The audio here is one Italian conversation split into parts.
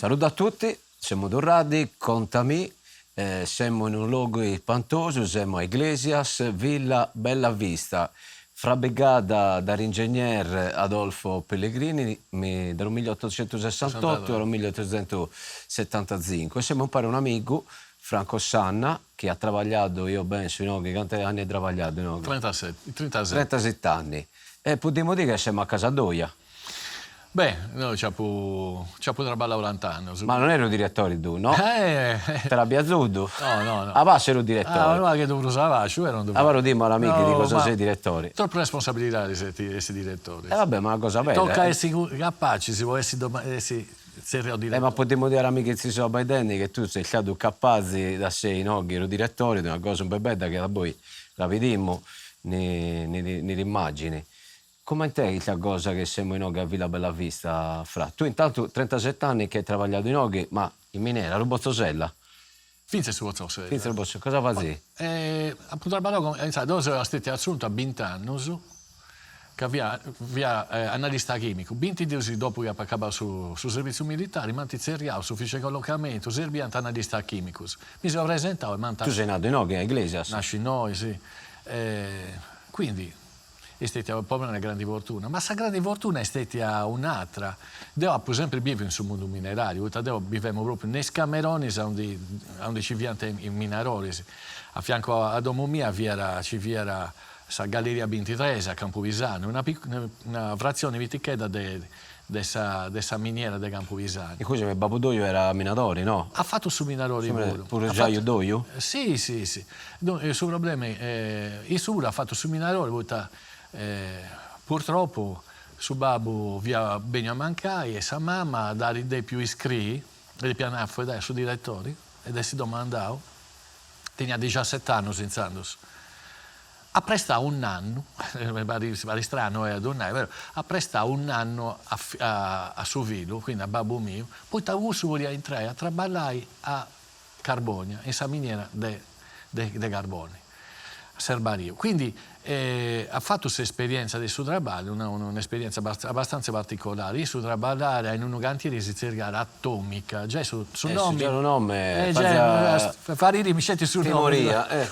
Saluto a tutti, siamo Dorradi, contami, siamo in un luogo espantoso, siamo a Iglesias, Villa Bella Vista, fabbricata dall'ingegner Adolfo Pellegrini dal 1868 al 1875. Siamo un amico, Franco Sanna, che ha lavorato, io penso, quanti anni ha lavorato? 37 anni. E possiamo dire che siamo a Casadoia. Beh, noi ci abbiamo lavorato 40 anni. Ma non ero direttore tu, no? Te l'abbia zudo? No. A Vasco ero direttore. Non è che dovrò usare io ero un dovrò. Allora dimmi all'amico di cosa sei direttore. Troppa responsabilità di essere direttore. Vabbè, ma una cosa bella. Tocca essere capaci, se vuoi essere direttore. Ma potremmo dire all'amico che si sono abbaidenti che tu sei stato capace da sei, no? Che ero direttore di una cosa un po' bella che da poi la vediamo nell'immagine. Come te questa cosa che siamo in a Villa Bella Vista, Fra? Tu intanto 37 anni che hai lavorato in Oghi, ma in miniera, a Bozzosella? Finché su Bozzosella. Cosa facevi? Dove sono stati assunti a 20 anni, che via analista chimico. 20 giorni dopo che acabava su servizio militare, mi hanno su ufficio collocamento, serviante analista chimico. Mi sono presentato e mi hanno... Tu sei nato in Oghi, a Iglesias? Nasci noi, sì. Quindi... è stata proprio una grande fortuna, ma questa grande fortuna è stata un'altra. Devo per esempio vivere sul mondo minerario, viviamo proprio nei Scameroni, dove ci viene i minerali. A fianco a Domo mia ci era la Galleria 23 a Campovisano, una frazione vitichetta dessa miniera di Campovisano. E così, Babbo Doio era minatore, no? Ha fatto su minaroli pure Giaio Doio? Sì. Il suo problema è che ha fatto su minaroli, purtroppo suo babbo via bene a mancare e sua mamma dare dei più iscritti dei pianafo dai suoi direttori ed si domandava tenia 17 anni senza ha prestato un anno pare strano ha prestato un anno a suo figlio, quindi a babbo mio, poi Tavuso voleva entrare a lavorare a Carbonia in sa miniera de Carboni Serbario. Quindi ha fatto questa esperienza del suo lavoro, un'esperienza abbastanza particolare. Io su lavorare in un cantiere di ricerca atomica, già su nome, fare i rimiscetti sul nome.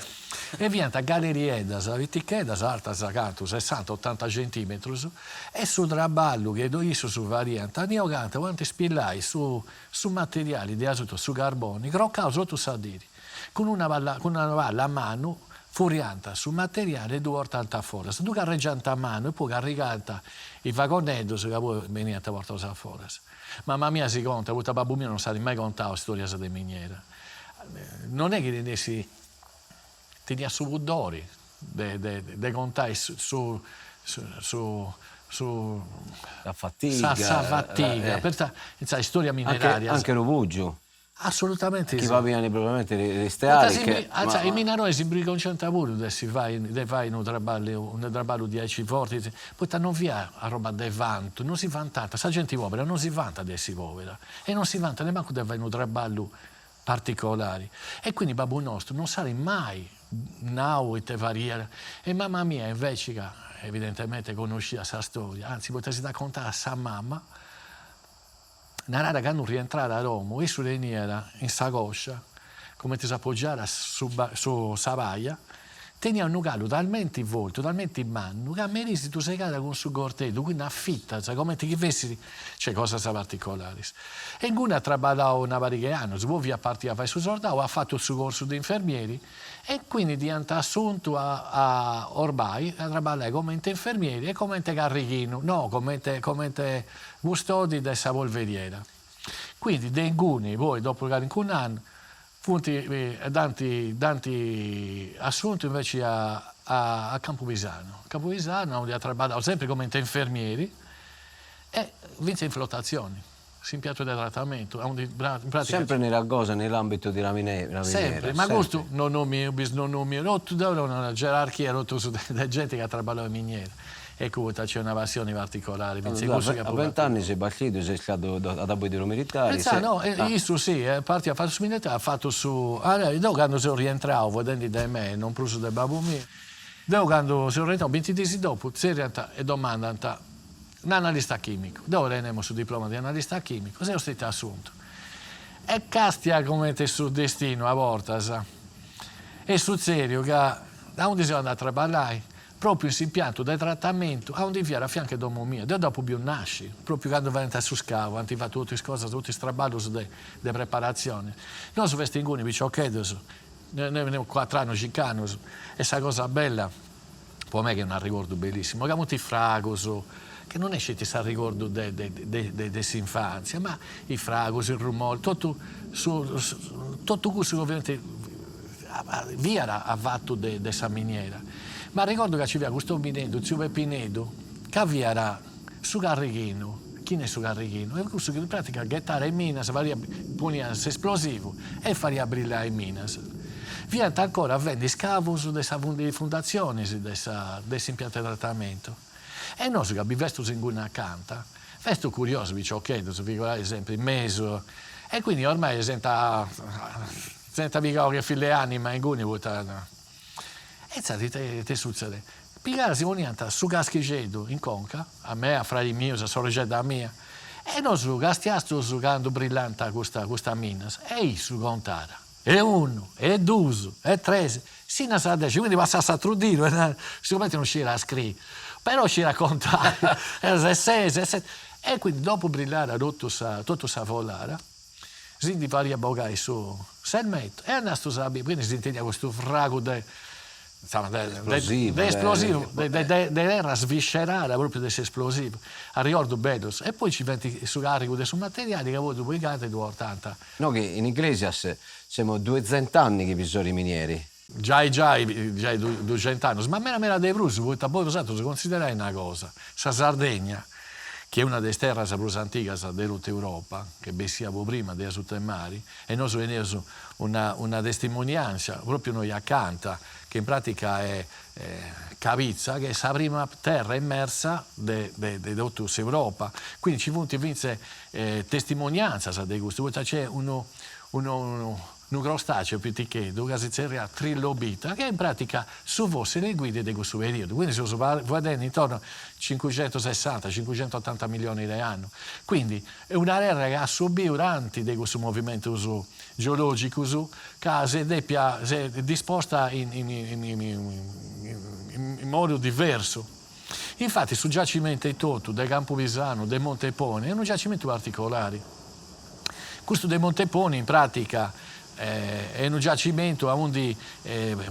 E viene a gallerie la vitichetta alta sagato 60-80 centimetri e sul traballo che do io su variante ne ho ganto quanti spillai su materiali di azoto su carboni croccato sotto sadiri con una valla a mano furianta sul materiale 2,80 fuori. Se tu carreggianta a mano e poi carregata i vagonelli che poi venite a portare fuori. Mamma mia si conta, avuto babbo mio non sa mai contato storie di miniera. Non è che tenia su budori de contare su la fatica. Per la storia mineraria. Anche Rovugio. Assolutamente chi sì. va bene probabilmente le steari i minaroi si briconcentra pure se vai in un traballo di 10 forti poi non via a roba del vanto non si vantata sa gente povera non si vanta di essere povera e non si vanta nemmeno di avere un traballo particolari e quindi babbo nostro non sarà mai nao e te variare e mamma mia invece che evidentemente conosceva questa storia anzi potessi raccontare a sa mamma una rara che non rientrata a Roma e su leniera in sagoscia come ti si appoggiare su Savaia tenia un gallo talmente volto talmente in mano che a me risi tu sei cara con su cortello quindi affitta come ti chivessi c'è cosa particolari e in cui ha lavorato una variche anni poi via partita a fare su soldato ha fatto il suo corso di infermieri e quindi diventa assunto a Orbai a lavorare come infermieri e come carrichino no come custodi della polveriera quindi dei guni poi dopo un anno tanti assunti invece a Campovisano dove ha lavorato sempre come infermieri e vince in flottazioni si impianto di trattamento in pratica, sempre nella cosa nell'ambito di miniera sempre ma questo non ho mio rotto da una gerarchia rotto su della gente che ha lavorato in miniera ecco c'è una passione particolare a 20 anni sei partito sei stato ad abitare militare io sì parti a fare su militare ha fatto su quando sono rientrato vedendo da me non preso del babbo mio quando sono rientrato 20 giorni dopo si rientra e domanda un analista chimico dove andiamo sul diploma di analista chimico sei stato assunto E castia come te sul destino a volte, sa. E sul serio che da onde si andare a lavorare, proprio in questo impianto di trattamento, a onde viene a fianco domo mio, da dopo più nasci, proprio quando vai su scavo, anti fa tutte le cose, tutti i traballi di preparazione. Noi su questi inguni, vi chiedo, noi 4 anni giocano, e questa cosa bella, per me che è un ricordo bellissimo, che molti fragos, che non è che ti sa ricordo dell'infanzia, ma i fragos, il rumore, tutto questo che ovviamente via ha fatto di questa miniera. Ma ricordo che c'era questo Pinedo, zio Pinedo, che era su Carrichino. Chi è su Carrichino? E questo che in pratica gettare in minas, poneva esplosivo e faria brillare in minas. Viene ancora a vendere scavos delle fondazioni di questo impianto di trattamento. E noi che abbiamo visto in una canta, questo curioso, vi chiedo, se vi guardate esempio, in meso, e quindi ormai senta che fille anima in guni votano. E sai, te succede. Pigare si vonianta su Caschigedo in Conca, a me, a frati miei, a sorella mia, e noi su Castiasto giocando brillante questa minas, e su contare. E 1, e 2, e 3, sino a 10, quindi passasse a trudire, sicuramente non c'era a scrivere, però ci raccontare, e 6, e 7, e quindi dopo brillare tutto sa volare, si varia bogai su 6 metri, e andato a quindi si intende questo frago esplosivo, dell'era sviscerata proprio questo esplosivo, a ricordo bello, e poi ci metti su carico dei materiali che voi pubblicate 280. No, che in Iglesias siamo 200 anni che sono i minieri. Già 200 anni, ma mera dei Brusi, voi poi usato si considera una cosa, la Sardegna, che è una delle terre più antiche dell'Europa, che siamo prima dei sottermari, e noi abbiamo una testimonianza, proprio noi accanto, che in pratica è Cavizza, che è la prima terra immersa di tutta Europa. Quindi ci vince testimonianza di questo. C'è un crostaceo piticchedo che si chiama trilobita, che in pratica fosse le guide di questo periodo. Quindi si va intorno a 560-580 milioni di anni. Quindi è una terra che ha subito tanti di questo movimento geologico che si è disposta in modo diverso. Infatti sul giacimento di Totu, del Campovisano, del Montepone, è un giacimento particolare. Questo del Montepone in pratica è un giacimento onde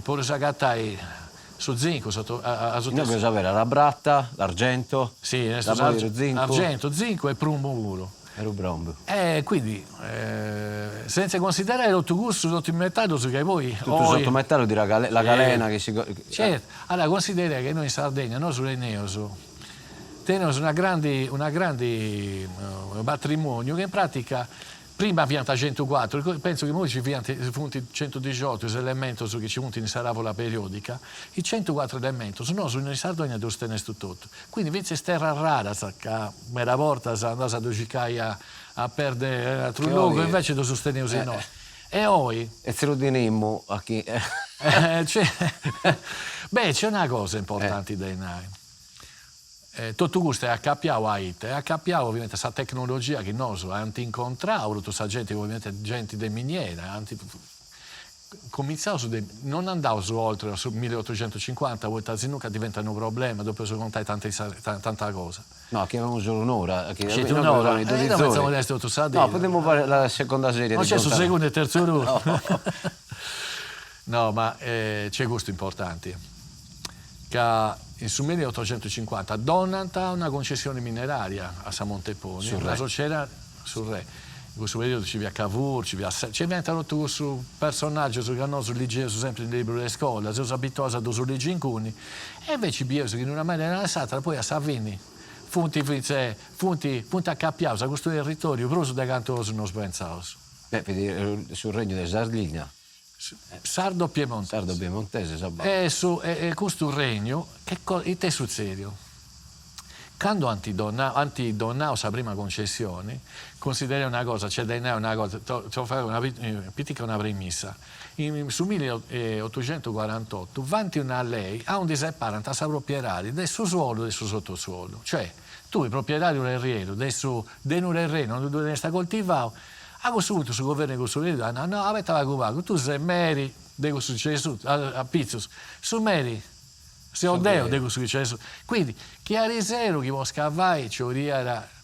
può sagattare su zinco. Noi bisogna avere la bratta, l'argento, sì, argento, zinco e prumbo puro. E rubrombo. Quindi, senza considerare l'autobus sotto il metallo, che voi... Tutto sotto metallo di la galena che si... Certo, allora considera che noi in Sardegna, noi sulle Neoso, teniamo una grande patrimonio che in pratica... Prima pianta 104, penso che noi ci punti 118 elementi che ci punti in saravola periodica, i 104 elementi sono in Sardegna dove stenno tutto. Quindi invece è terra rara, che una volta si andava a giocare a perdere altro luogo, invece lo sosteneva noi. E poi... E se lo dinimmo a chi... c'è una cosa importante dei nai. Tutto questo è accappiato a IT, è accappiato ovviamente questa tecnologia che noi abbiamo incontrato, tutta questa gente, ovviamente gente di miniera, non andavo oltre su 1850, poi Tazinuca diventa un problema, dopo si conta tanta cosa. No, che avevamo solo un'ora. C'è un'ora? Non pensavo di essere tutto Sardegna. No, potremmo fare la seconda serie. Non c'è sul secondo e terzo ora. No, ma c'è questo importante, che sul 1850 donata una concessione mineraria a San Montepone, la società sul Re. In questo periodo ci via Cavour, ci viene tutto questo personaggio che noi leggiamo sempre nel libro delle scuole, si abituati a due leggi in cuni, e invece penso che in una maniera alzata poi a Savini, punti a cappiare questo territorio, proprio da canto non pensavo. Sul regno di Sardegna. Sardo-Piemontese. E questo regno, che te succede? Quando antidonao la prima concessione, considera una cosa, c'è una cosa, ti fare una piccola una premessa. Su 1848, vanti una lei a un diseparante a sa proprietario del suo suolo e del suo sottosuolo. Cioè, tu, il proprietario del terreno, del suo terreno, dove sta coltivato, A questo punto sul governo di questo periodo hanno no, avete la cubaco, tu sei meri di questo successo, a Pizzos, su meri, se ho deo di questo successo. Quindi, chi ha riservo, chi può scavare, ci era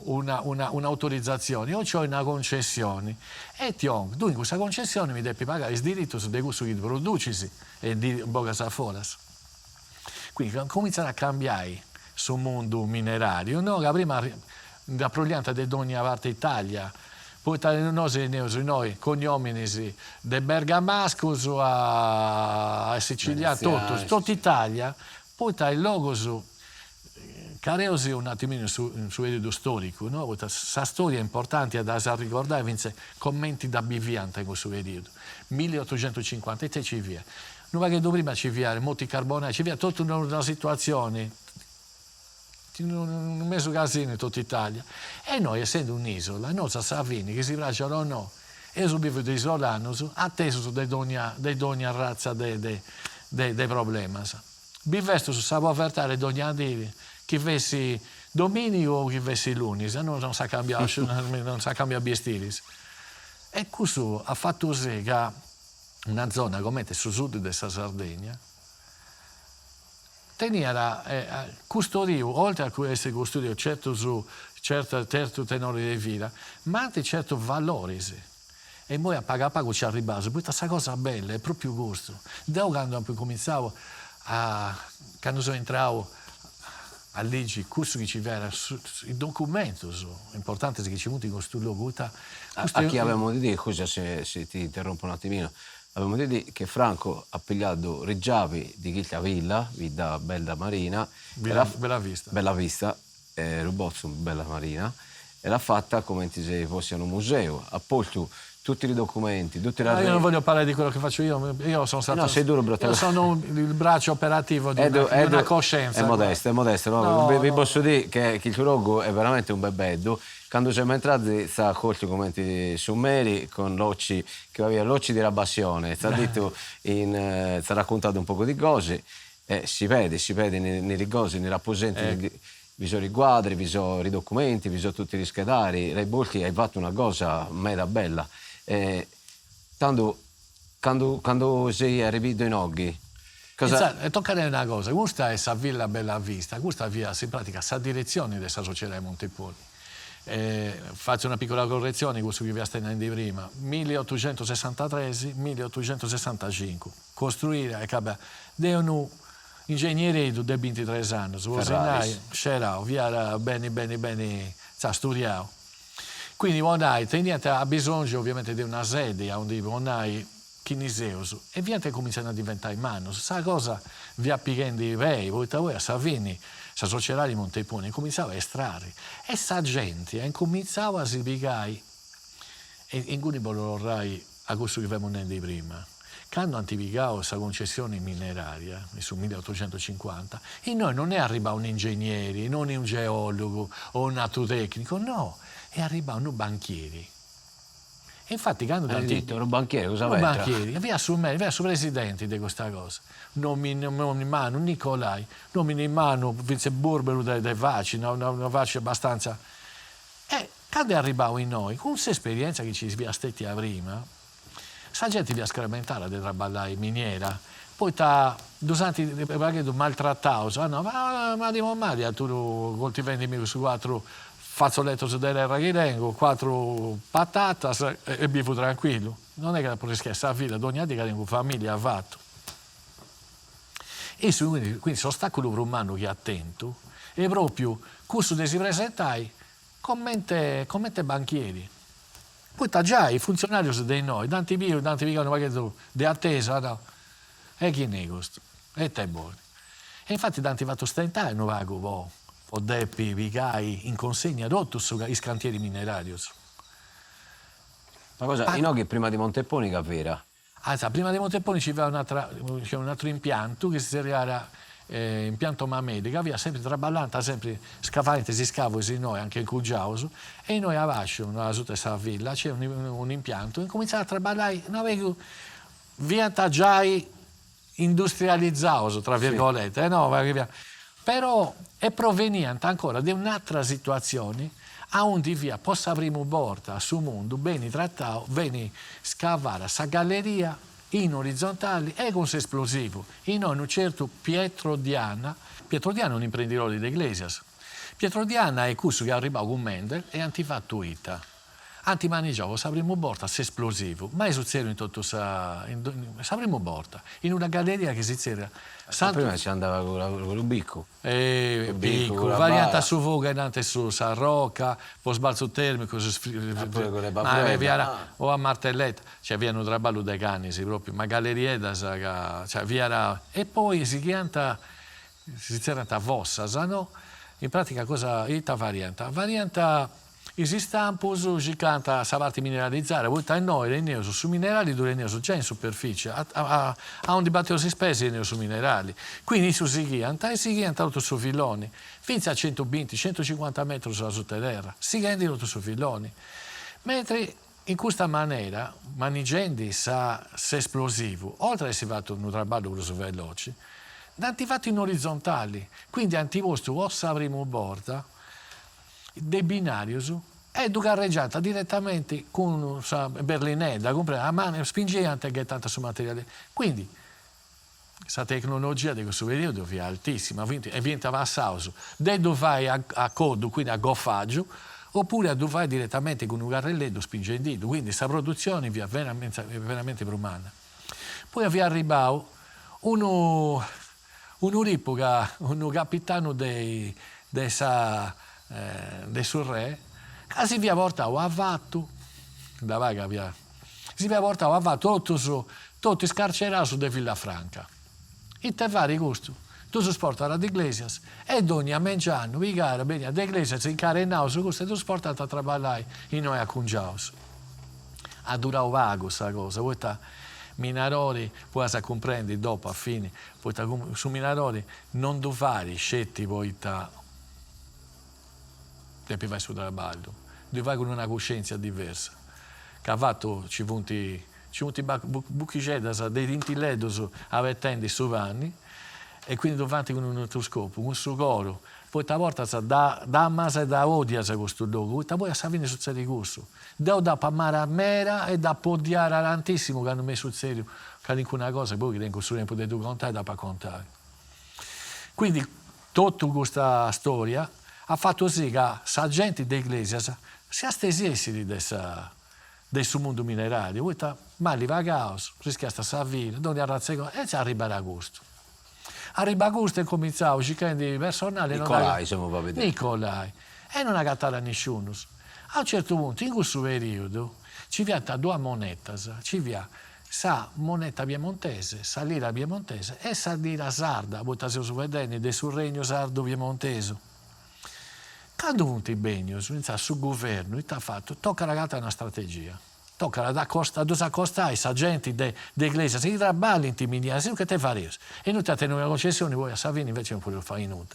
un'autorizzazione, o c'ho una concessione, e dunque questa concessione mi devi pagare il diritto di questo che produci e di bogas a foras. Quindi cominciano a cambiare sul mondo minerario, no? Che prima la proglianta di ogni parte Italia, poi noi cognomini di Bergamascus a Sicilia, tutta Italia, poi il logo su Careosi un attimino su periodo storico, no? Questa storia importante da ricordare, vince commenti da Bivianta in questo periodo, 1850 e te ci via. Non va che prima ci via, molti carbonari, ci via tutta una situazione, un mezzo casino in tutta Italia. E noi, essendo un'isola, noi Savini, che si piacciono o no, e subito isolano, atteso di ogni razza dei problemi. Bivesto su sa povertà di ogni anno, chi vessi domenico o chi vessi lunis, non sa cambiare, non sa cambiare stili. E questo ha fatto sì che una zona come sul sud della Sardegna tenia custodio, oltre a essere custodio certo su certo tenore di vita, ma anche certo valori. E poi a pago ci arrivato, poi questa cosa bella, è proprio gusto. Da quando cominciavo quando sono entrato a leggi, questo che ci era, i documenti importanti che ci sono in questo luogo. A chi avevamo di dire, scusa se ti interrompo un attimino, avevamo di dire che Franco ha pigliato Reggiavi di Chiglia Villa, Villa Bella Marina, Bella Vista, Rubozzo Bella Marina, e l'ha fatta come se fosse un museo, ha posto tutti i documenti, tutte le io non voglio parlare di quello che faccio io sono stato... No, sei duro, io sono il braccio operativo di una coscienza. È modesto. No? Vi posso dire che il tuo logo è veramente un bebeddo. Quando siamo entrati sta a corti commenti su Meri con Locci, che aveva Locci di Rabassione, sta raccontato un po' di cose, si vede nei rigosi, nei rappresenti, viso i quadri, viso i documenti, viso tutti gli schedari, Rai Bolti hai fatto una cosa mera bella. Quando sei arrivato in Oggi, toccare una cosa, questa è la Villa Bella Vista, questa via in pratica sa direzione della società di Monteponi. Faccio una piccola correzione, questo che vi sto di prima, 1863-1865, costruire devono ingegneri di 23 anni, c'era via bene studiato. Quindi ha bisogno ovviamente di una sede, onde Chiniseus, e viene cominciano a diventare in mano. Questa cosa vi appigando i vei, voi a Savini, la società di Monteponi, cominciava a estrarre. E sa gente cominciava a spiegare, e in cui vorrei a questo che abbiamo detto prima, quando antivicato questa concessione mineraria, sul 1850, e noi non è arrivato un ingegnere, non è un geologo o un naturtecnico, no, è arrivato un banchiere. E infatti quando hai detto un banchiere, cosa un banchiere, via su presidente di questa cosa, nome in mano Nicolai, nome in mano Vince Burbero dei Vaci, una Vaci abbastanza. E quando è arrivato in noi, con questa esperienza che ci si via stetti a prima, la gente vi ha scrementata di traballare in miniera, poi durante maltrattato, ma di Maria, tu coltivi su 4 fazzoletto dell'era che tengo, 4 patate e vivo tranquillo. Non è che la polischessa a fila, ogni anno che tengo famiglia ha fatto. E quindi sono stato quello romano che è attento, e proprio questo si presentai come banchieri. Poi già i funzionari dei noi, tanti hanno di attesa, no? E chi ne questo? E te buono. E infatti tanti fatto stentare, non va o deppi, vicai, in consegna tutto i scantieri minerari. Ma cosa, in Oggi prima di Monteponi che vera? Prima di Monteponi c'era un altro impianto che si era impianto Mamedi, che aveva sempre traballante, sempre scavante, si scavo in noi, anche in Cugiauso, e noi a Vascio, nella stessa villa, c'è un impianto, e cominciava a traballare, via già industrializzato, tra virgolette, però è proveniente ancora di un'altra situazione, a onde via possa aprire una porta sul mondo, bene trattato, bene scavare sa galleria in orizzontale e con esplosivo. E noi un certo Pietro Diana è un imprenditore di Iglesias. Pietro Diana è questo che è arrivato con Mendel e antifatto ita. Antimanigiavo, sapremo porta se esplosivo, ma è successo in tutto sapremo porta in una galleria che si c'era. Prima si andava con il bicco. Bicco, variante su voga in ante su San Rocca, poi sbalzo termico, pure con le ma babbuette. o a martelletta, cioè via un traballo dei cani, sì, proprio, ma gallerie da cioè via e poi si chianta a Vossa, no? In pratica cosa ita varianta? Varianta esistampos si canta sa parte mineralizzare, volta noi le su minerali dove ne già in superficie, a un dibattito si spese ne su minerali. Quindi su si chianta tutto su filoni, fino a 120-150 metri sulla sotterra, si chianta tutto su filoni. Mentre in questa maniera, manigendi sa esplosivo, oltre a si fatto un traballo su veloci, danti fatti in orizzontali, quindi antivosto o sapremo borda, dei binari è carreggiata direttamente con berlinetta, a mano spingente che è tanto su materiale. Quindi questa tecnologia di questo periodo è altissima, e viene avanzata da dove vai a codo, quindi a goffaggio, oppure a dove vai direttamente con un carrelletto spingendo, quindi questa produzione è veramente brumana. Poi vi arrivato un capitano dei sul re, che si via portato a vatto, da vaga via, si via portato a vatto tutti scarcerati de Villafranca. E te vari gusto, tu si sporta ad Iglesias, e ogni a Mengiano, vigare bene ad Iglesias, in care in house, questo tu sportato a traballare in noi a Cungiaus. Ha durato vago questa cosa, poi Minarori, poi si comprendi dopo a fine, poi su Minarori non do fare scetti poi tempi vai su trabalho, devi vai con una coscienza diversa. Che ha fatto ci punti buchicedas dei tintiledos avvettenti su vanni e quindi davanti con un altro scopo, un suo coro. Poi talvolta da amas e da odias questo luogo, poi a Savini succede questo. Da pamara mera e da podiare tantissimo che hanno messo sul serio che nessuna cosa, poi che tengo sul tempo di contare da per contare. Quindi tutta questa storia ha fatto sì che la gente di Iglesias si astesesse del suo mondo minerario. Ma li va caos, rischiasta a vita, non ha razzeco, e ci arriva a agosto. Arriva a agosto e cominciamo a cercare di personale. Nicolai, siamo a vedere. Nicolai. E non ha gattato nessuno. A un certo punto, in questo periodo, ci viene due monete, ci viene sa moneta piemontese, sa lira piemontese e sa lira sarda, votazione su vedeni, del sul regno sardo piemontese. Quando punti bene sul governo, ha fatto, tocca ragazzi una strategia. Tocca da accostare a gente dell'Iglesia, si traballi intimidire, se che te fare. E noi abbiamo una concessione, voi a Savini invece non potete fare nulla.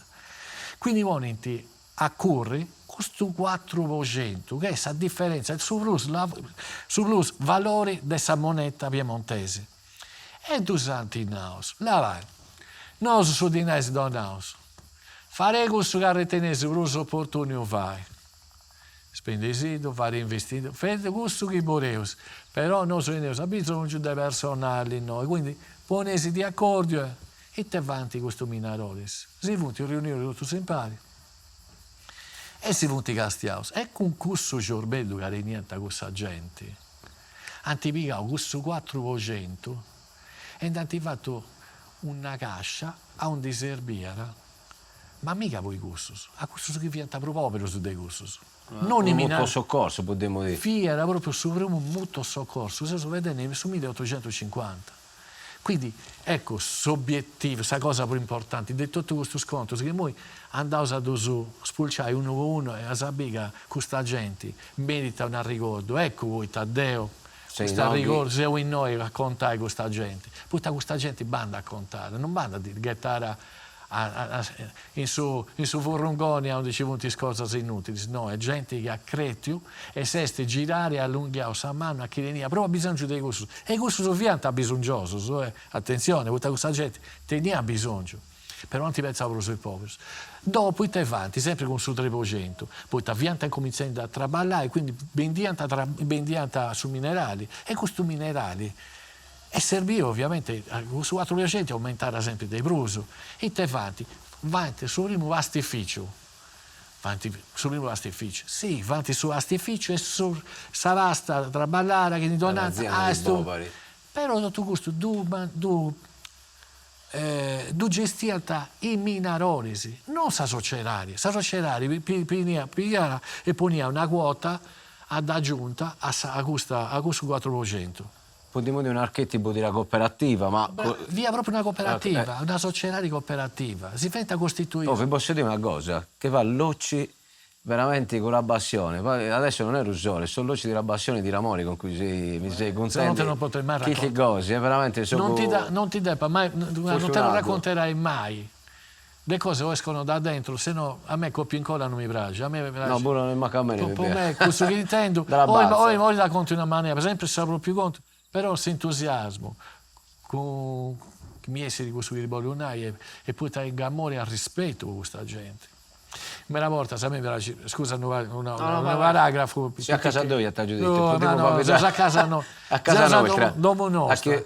Quindi volenti accorri questo 4%, che è la differenza sul valore di questa moneta piemontese. E tu santi naus, là vai, noi su di noi do naus. Fare questo che ritenesse uso opportuno vai. Spendesido, fare investito, fate questo che voleus. Però noi abbiamo bisogno di personali noi, quindi ponesi di accordo e te avanti questo minarolis. Si punti riunire tutto simpatico. E si punti castiaus. E con questo giornello che era niente a questa gente, antipicavo questo 4% e hanno fatto una cascia a un diserbiera. Ma mica voi gustos, a questo che viene proprio su dei gustos. Non un po' soccorso, potremmo dire. Sì, era proprio su un molto soccorso, se vedete su 1850. Quindi, ecco, l'obiettivo, questa cosa più importante, di tutto questo sconto, che noi andiamo a spulciare uno con uno e a sapere che questa gente merita un ricordo. Ecco voi, Taddeo, questo ricordo, se in noi raccontare questa gente. Poi questa gente banda a contare, non banda a gettare in su Vorrongoni dove ci sono cose inutili, no, è gente che ha cretio e se girare allungare la mano a chi veniva, però ha bisogno di questo e questo sovviante ha bisognoso, attenzione, questa gente tenia bisogno però non ti pensavo sui poveri. Dopo te avanti, sempre con su 3%, poi ti avvianta cominciando a traballare, quindi bendianta su minerali, e questi minerali e serviva ovviamente su 4% aumentare sempre dei bruso, e te avanti su primo vastificio, sì, vanti su vastificio e su savasta traballare che di donanza, però tu questo du gestiata i minarolisi, non sa societaria pigliava e poneva una quota ad aggiunta a questo 4%. Potremmo dire un archetipo di una cooperativa, ma... Via proprio una cooperativa, una societaria cooperativa, si fa costituire. Oh, vi posso dire una cosa, che va l'occi veramente con la passione. Adesso non è Rusone, sono l'occi di Rabbassione di Ramoni con cui mi sei contento. Se non te lo potrei mai raccontare. Che cose, è veramente... Non ti debba mai, non te lo racconterai mai. Le cose escono da dentro, se no a me coppia in coda non mi piace. A me piace. No, pure non manca a me. Per me, questo che intendo, poi la conto in una maniera, per esempio, saprò più conto, però questo entusiasmo, con mi essere di questo ribolionai e poi ti amore e rispetto per questa gente. Una volta, a me piace, scusa, un paragrafo. Sì, a casa tua ti ha giudito. No, a casa no. A casa nostra. Dopo nostra.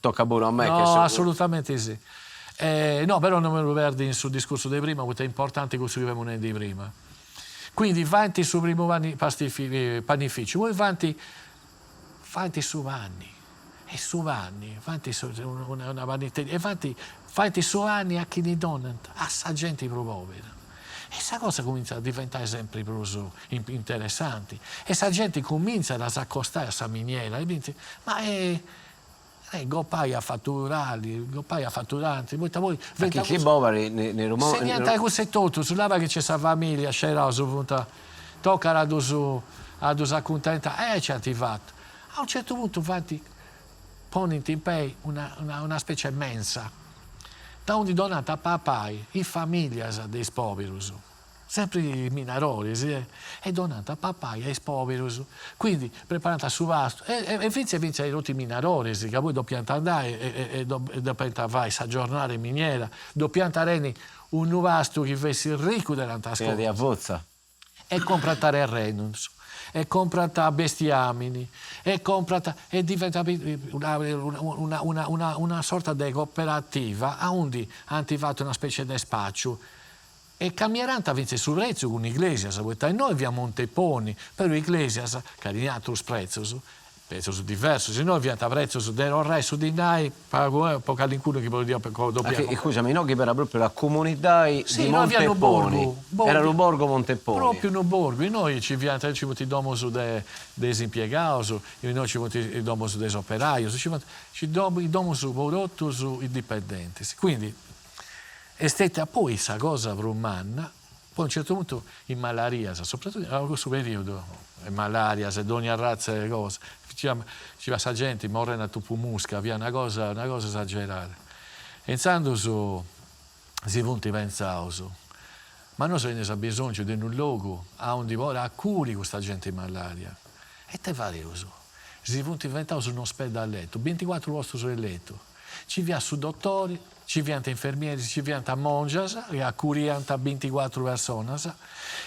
Tocca pure a me. No, assolutamente sì. No, però non me lo perdi sul discorso di prima, perché è importante questo che abbiamo di prima. Quindi, vanti su primo panifici, voi vanti su anni. E su anni, fanti una vanità, e fanti su anni a chi ne donano, a sta gente povera. E questa cosa comincia a diventare sempre più interessante. E questa gente comincia ad accostare a questa miniera, e dice, ma goppai a fatturali, goppai a fatturanti, voi perché chi poveri nei rumori... Se niente questo è tutto, sull'ava che c'è questa famiglia, c'era su punta, tocca a accontenta, ci ha fatto. A un certo punto, infatti, poni in pei una specie mensa, da onde donata a papai, in famiglia dei poveri, sempre i minaroli, è donata a papai ai poveri, quindi preparata su vasto, e vince i rotti minaroli, che poi dobbiamo andare e dobbiamo vai a aggiornare in miniera, dobbiamo reni un vasto che vesse ricco dell'antica scuola. Di avvozza. E comprare renus. E comprata bestiamini, e diventa una sorta di cooperativa, a onde hanno fatto una specie di spaccio. E cambieranno vince sul prezzo con Iglesias, e noi abbiamo un teponi, però Iglesias, che ha altri prezzi diversi, se noi abbiamo prezzi del resto di noi, poco all'incuno che voglio dire. Scusami, no, che era proprio la comunità di Monteponi. Era il borgo Monteponi. Proprio un borgo, e noi ci diamo su dei impiegati, noi ci diamo su dei operai, ci diamo su prodotti, su indipendenti. Quindi è stata poi questa cosa romana, poi a un certo punto in malaria, soprattutto in questo periodo, in malaria, se ogni razza e cose, ci va questa gente, morre a tupumusca, via una cosa esagerata. Pensando si punti pensare, ma noi abbiamo bisogno di un luogo dove ora a curi questa gente in malaria. E te fare uso. Si punti inventare su un ospedalletto, 24 posti sul letto. Ci via su dottori, ci viano infermieri, ci viano monjas, che accuriano 24 persone,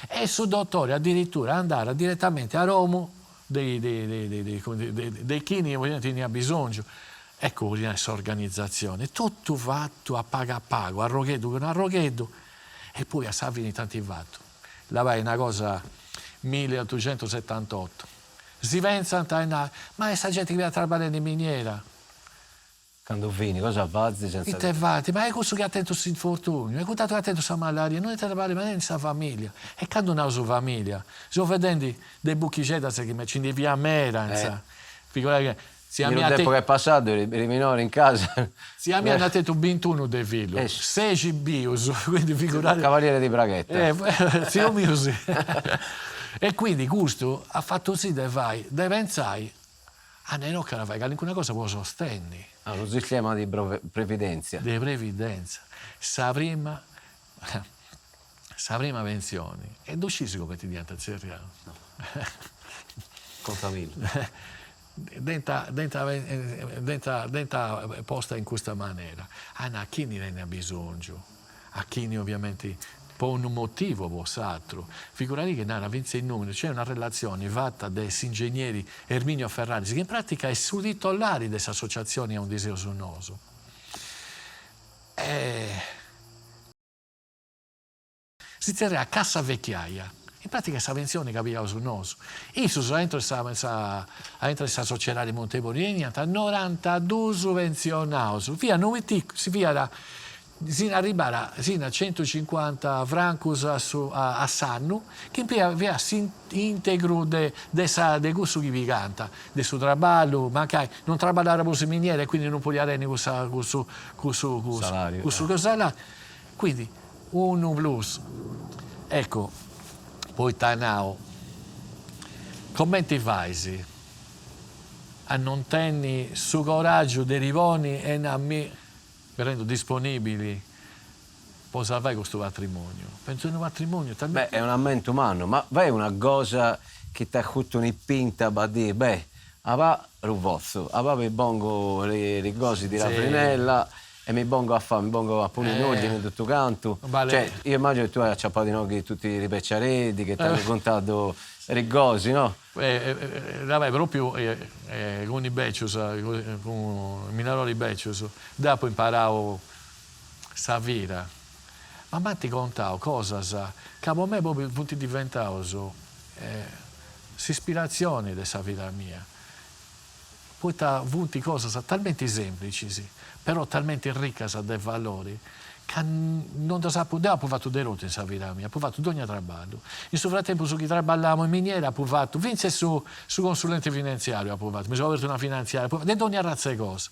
e su dottori addirittura andare direttamente a Roma dei chini che ne ha bisogno. Ecco questa organizzazione, tutto fatto a pago, a roghedo con a roghedo, e poi a Savini tanti fatto. La vai una cosa 1878. Si pensa, ma questa gente che viene a lavorare in miniera. Candovini, cosa fazzi senza... Ma è questo che ha attento questo infortunio, è questo che ha attento questa malaria, non è trebare ma in questa famiglia. E quando una sua famiglia, sto vedendo dei bucchicetti che mi ci via mera, figurati che... Nel tempo che è passato, i minori in casa... Si mi hanno detto 21 dei figli, 6 bios, quindi figurati... Cavaliere di Braghetta. Sì, e quindi questo ha fatto sì che vai, deve pensare, non che alcuna cosa può sostenere. Un sistema di previdenza. Di previdenza. Sa prima pensione. E decisi come ti diventa seriale. Con famiglia. denta posta in questa maniera. A chi ne ha bisogno? A chi ovviamente per un motivo vostro. Figurati che nella vince in numero c'è una relazione fatta dai ingegneri Erminio Ferrari, che in pratica è su titolari delle associazioni a un disegno sunnoso. Si terrà a Cassa Vecchiaia. In pratica questa pensione capiva sul nostro. Io sono entro questa società di Monteporini, a 92 subvenzionati. Si arriverà a 150 francos a Sannu, che aveva integro di questo che vi canta, del suo lavoro, ma non lavorava per miniere, quindi non poteva avere questo salario. Quindi, uno plus. Ecco, poi Tanao, come ti fai a non tenere su coraggio dei rivoni e a me rendo disponibili per salvare questo patrimonio? Penso che un patrimonio talmente... Beh, è un ammento umano, ma è una cosa che ti ha fatto un'ipinta per dire, va ruvozzo, va mi bongo le cose di Raprinella e mi bongo a pulire in ordine in tutto canto. Vale. Cioè, io immagino che tu hai acciappato in occhi tutti i pecciaredi, che ti hanno contato le cose, no? Vabbè, proprio con i beccios, con i minerali beccios, dopo imparavo sa vita. Ma ti contavo cosa sa, che a me proprio punti diventavo ispirazione della vita mia. Poi ti avuti cose talmente semplici, sì, però talmente ricche dei valori, che non ti ho fatto delle rotte in vita mia, ho fatto ogni lavoro. In suo frattempo, su chi lavoravo in miniera, ho fatto, vince su consulente finanziario, mi sono aperto una finanziaria, di ogni razza di cose.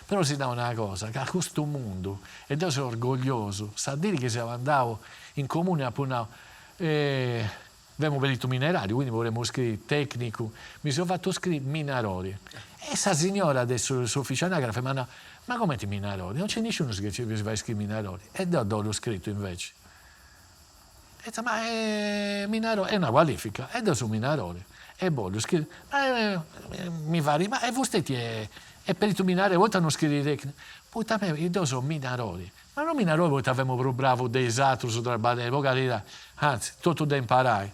Però si dà una cosa, che a questo mondo, ed io sono orgoglioso, sa dire che siamo andati in comune a Punao, abbiamo perito minerario, quindi vorremmo scrivere tecnico, mi sono fatto scrivere minaroli. E questa signora adesso, l'ufficio anagrafe, ma come ti minaroli? Non c'è nessuno che si va a scrivere minaroli. E l'ho scritto invece. E detto, ma minaroli è una qualifica, e sono minaroli. E voglio scrivere, mi vari, ma voi è perito minare, volta non scrivere tecnico. Poi io sono minaroli. Ma non minaroli, poi avevamo più bravo dei altri su trabalhare, anzi, tutto da imparare.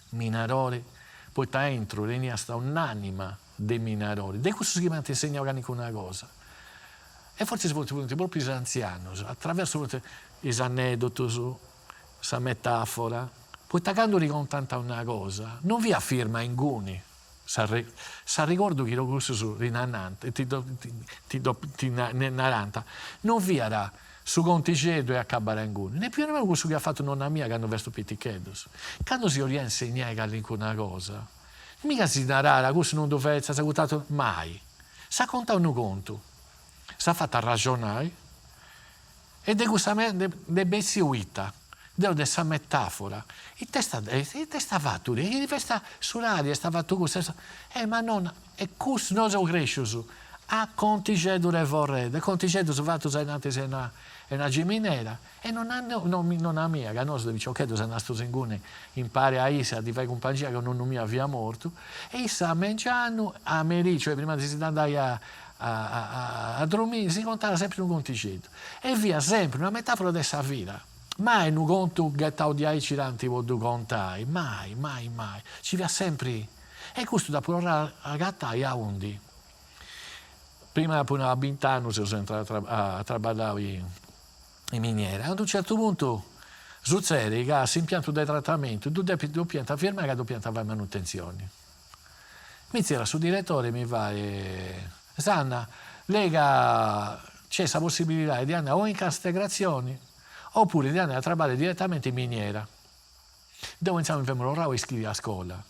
Minaroli, poi entro, veniva sta un'anima dei minaroli. Di questo si mi insegna anche una cosa. E forse si può dire proprio gli anziani, attraverso gli aneddoti, questa metafora, poi quando ricontanta una cosa, non vi affirma in guni. Sa ricordo che lo corso su rinanante, ti naranta, non vi era su conticedo e a cabaranguni, né più nemmeno questo che ha fatto nonna mia che hanno verso pittichedos. Quando si orienta a insegnare a una cosa, mica si narrà, questo non doveva essere ascoltato mai. Sa contare un conto, sa fatta ragionare e di questa bestia uita. Devo questa metafora. Il testo è fatto, il testo sull'aria sta fatto così. Ma non, e questo non è cresciuto. A conticedo le vorrei, conticedo sono fatto se una giminera, e non ha mia, che non dice, ok, sono nato in impari a Isa, ti fai compagnia che non mia via morto, e sta mangiando a merì, cioè prima di andare a dormire, si contava sempre un conticedo. E via sempre una metafora della vita. Mai non conto che di aici tanti voglio contare, mai. Ci va sempre. E questo da provare a gattare a undi. Prima a 20 anni sono entrato a lavorare in miniera. A un certo punto succede che si impianto di trattamento, tu devi pianta firma che tu pianta fare manutenzione. Mi tira sul direttore e mi va, Sanna, c'è questa possibilità di andare o in castegrazioni oppure di andare a lavorare direttamente in miniera. Devo iniziare a lavorare e iscrivere a scuola.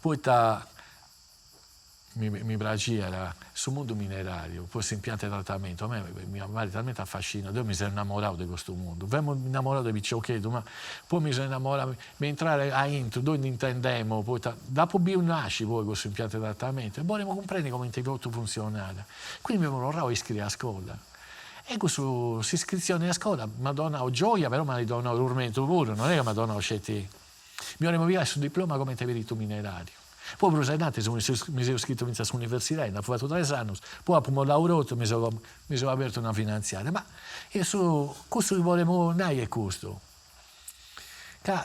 Poi mi piaceva sul mondo minerario, poi si impianta di trattamento. A me mi ha talmente affascinato, io mi sono innamorato di questo mondo. Avevo innamorato di Piccioccheto, ma poi mi sono innamorato, mi entrare a Intro, dove intendemo, poi dopo nasce poi questo impianto di trattamento, e vorremmo comprendere come tutto funzionava. Quindi mi lavoravo e iscrivere a scuola. E questa iscrizione a scuola mi ha donato gioia, però mi ha donato l'urmento pure, non è che mi ha donato scetti. Mi avremmo via sul diploma come perito minerario. Poi per usare nati, mi sono iscritto all'università, ho fatto 3 anni, poi ho lavorato, mi sono aperto una finanziaria. Ma questo che volevo non è questo.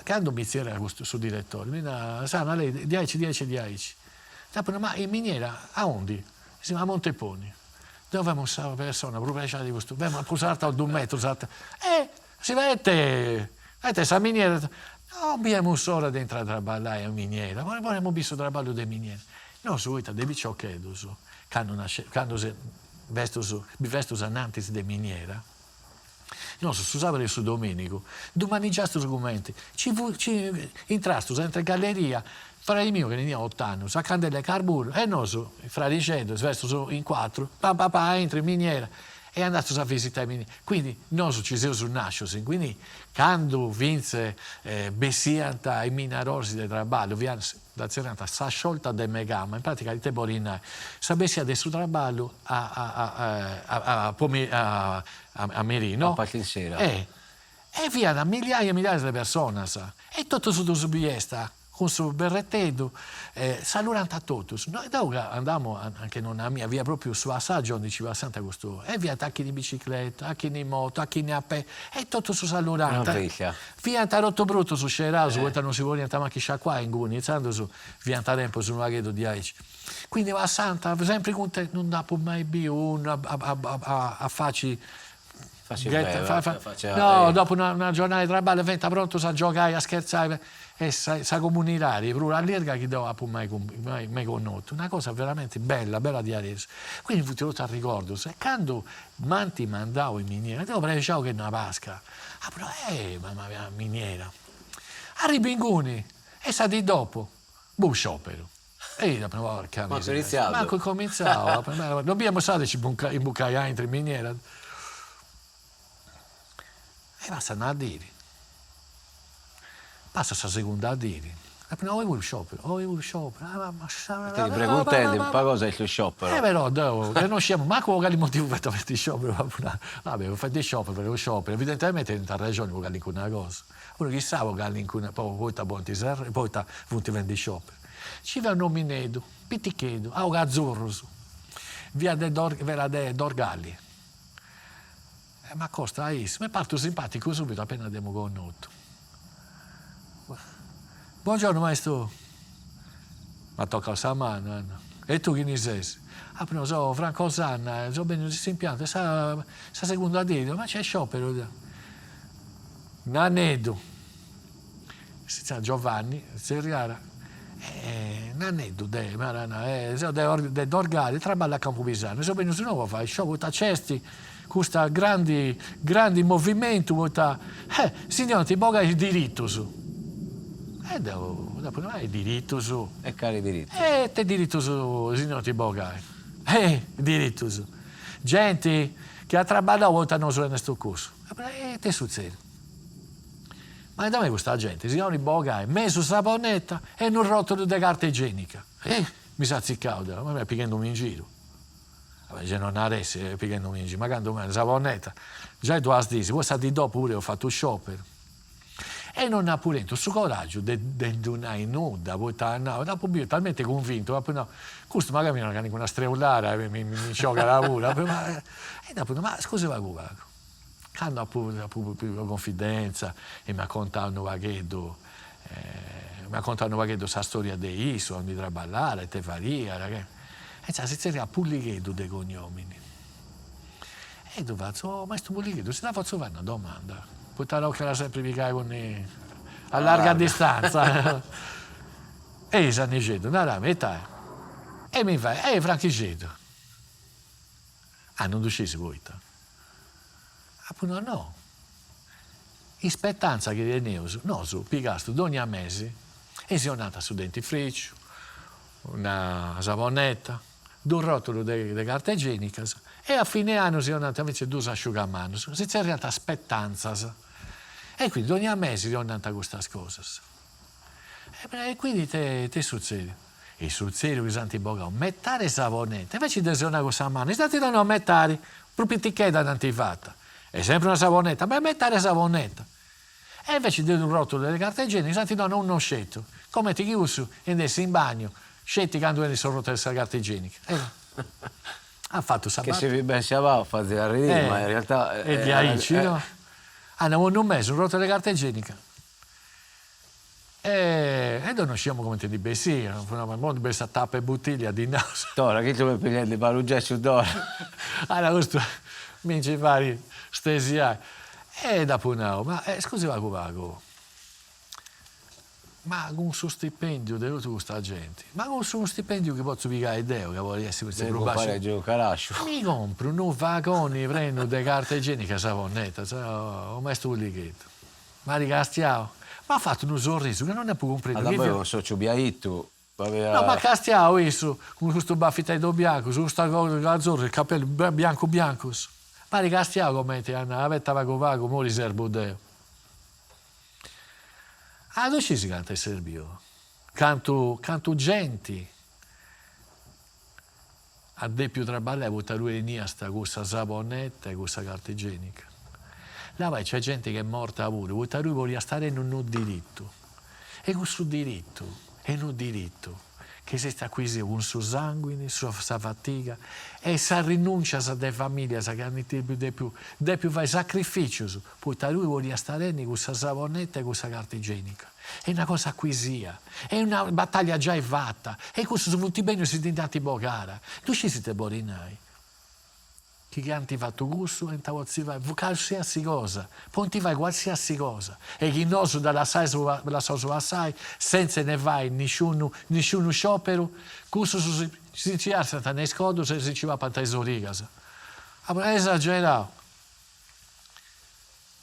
Quando mi c'era questo suo direttore, mi disse, Sana, lei 10. Dopo, ma in miniera, a onde? A Monteponi. Dove abbiamo una persona, proprio di questo, abbiamo posato a 2 metri, si vede, questa miniera, non abbiamo solo dentro a trabalhare in miniera, ma abbiamo visto il lavoro di miniera. Noi subito, devi ciò che quando vesto anantis di miniera, no, su sabato e su domenico, domani già questi argomenti, ci intrasto entre galleria, fra i miei che ne ho 8 anni, a candele carburo, e noi fra ricendo, svesto in 4, entro in miniera, e andato a visitare i miniere. Quindi noi ci siamo su nascere, quindi quando vince Bessianta i minarosi del trabalho, da Ceranta sa sciolta del megama, in pratica di te borinai, sa Bessia del suo trabalho a Merino. A Paltinsera. E via da migliaia e migliaia di persone, sa. E tutto su biesta, con suo berrettedo, salurante a tutti. Noi andavamo anche non a mia via proprio su assaggio onde ci va Sant'Agostino. E via a chi in bicicletta, a chi in moto, a chi in a pé, e tutto su salurante. Via a rotto brutto su Sceraso, non si vuole niente ma chi qua in Guni, iniziando su via a tempo su un laghetto di Aici. Quindi va Santa, sempre con te, non da mai più uno a facci. No, dopo una giornata di trabalho, venta pronto a giocare, a scherzare e sa comunicare, proprio all'erga che non ha mai conosciuto. Una cosa veramente bella di adesso. Quindi fu tutto al ricordo. Se quando manti mandavo in miniera, devo prendere che è una vasca. Però, mamma mia, miniera. Arribinguni, e sa di dopo, sciopero. E la prima volta ma ho iniziato. Ma cominciavo, non abbiamo stato in buccaia in miniera. E passano a dire. Passa la seconda a dire. No, io sciopero. Ti preguntendi un po' cosa è il sciopero. Però, non siamo, ma come il motivo per fare il sciopero? Vabbè, fate il sciopero per lo sciopero. Evidentemente in tale regione vuole dire una cosa. Uno chissà vuole dire una cosa, poi ti buoni serra e poi ti vendi sciopero. Ci va un nome nedo, pittichedo, a azzurro, via de Dorgali. Ma costa mi parto simpatico subito appena abbiamo conosciuto. Buongiorno maestro. Ma tocca la mano. E tu chi ne sei? Però so Franco Sanna, so bene questo impianto, sa secondo a dire, ma c'è sciopero. Nanedo. Si chiama Giovanni, Serriara. Nanedo, de Dorgali, traballa a Campopisano. So bene se non fa, sciopero ta cesti. Questo grande movimento, signore, ti boga il diritto su. Dopo non hai diritto su. E cari diritto. Te diritto su, signore, ti boga. Diritto su. Gente che ha traballato volta non so in questo corso. Te succede. Ma da me questa gente, signore, boga, messo saponetta e un rotolo di carta igienica. Mi sa ziccauda, ma mi pigliandomi in giro. Se non adesso, pigliandomi in giro, ma quando me saponetta, già tu hai detto, poi di dopo pure ho fatto sciopero. E non ha pure il suo coraggio di non hai nuda, poi dopo io talmente convinto, no, questo magari non ha una streulare, mi sciocca la pura, e dopo, ma scusa, quando ha più confidenza e mi ha contato un vaghetto, questa storia di Iso, di traballare, te faria, e si cerca Pullighetto dei cognomini. E tu faccio, ma questo Pullighetto, se la faccio fare una domanda, poi che la sempre picare con a larga distanza. E San Niceto, una metà. E mi fa, Franchiceto. Non uscisi voi. Appunto no. Ispettanza che tenevo, no, su picasto ogni mese, e sono andata su dentifricio, una saponetta, 2 rotoli di carta igienica, e a fine anno sono andata invece 2 asciugamani, si c'è realtà aspettanza. E quindi ogni mese sono andata queste cose. E quindi te succede. E succede che santi boga, mettare saponetta, invece di una cosa a mano, stati da non mettere, proprio etichetta d'antifatta. È sempre una saponetta, ma mettare saponetta. E invece di un rotolo delle carte igieniche, stati da uno scetto, come ti chiuso, andessi in bagno, scetti quando ne sono rotte la carta igienica. Ha fatto Che sabato. se vi pensava a fare a ridere, ma in realtà... E di Aici, no? Hanno un mese, rotto le carte igieniche. E noi non sciamo come te di bessia, non di bessa tappa e bottiglia di naso. Tora, che tu mi pigliare di paruggio d'ora? Allora, questo mi dice vari stesi hai. E dopo no, ma scusi vago. Ma con suo stipendio devo tu sta gente. Ma con suo stipendio che posso pigare Deo, che vuole essere questi Devo fare il carascio. mi compro un vagone, prendo delle carte igieniche, savonnetta, ho messo un lighetto. Ma ricastiamo. Ma ha fatto un sorriso che non ne può comprendere. Ma poi non so, ci biaitto. No, ma castiamo questo, con questo baffetto bianco, su questa cosa azzurra, il capello bianco. Ma ricastiamo come te, Anna, avete vago, mo riservo Deo. Ah, dove ci si canta il serbio? Canto genti. A de più traballare, vota lui in sta con questa savonnetta e con questa carta igienica. Là vai, c'è gente che è morta pure, vota lui voleva stare in un diritto. E questo diritto è un diritto che si sta acquisendo con suo sangue, sua fatica, e si rinuncia a delle famiglie, che hanno di più fai sacrifici, poi lui voleva stare con questa savonnetta e con questa carta igienica. È una cosa acquisita, è una battaglia già fatta, e questo sono molti bene si diventati bocara. Tu ci siete borinai. Chi hanno fatto gusto e si va qualsiasi cosa, poi ti vai qualsiasi cosa. E chi non dalla so assai, senza ne vai nessuno sciopero, questo si ci alza nei scodo se si ci va per tesorigas. È esagerato.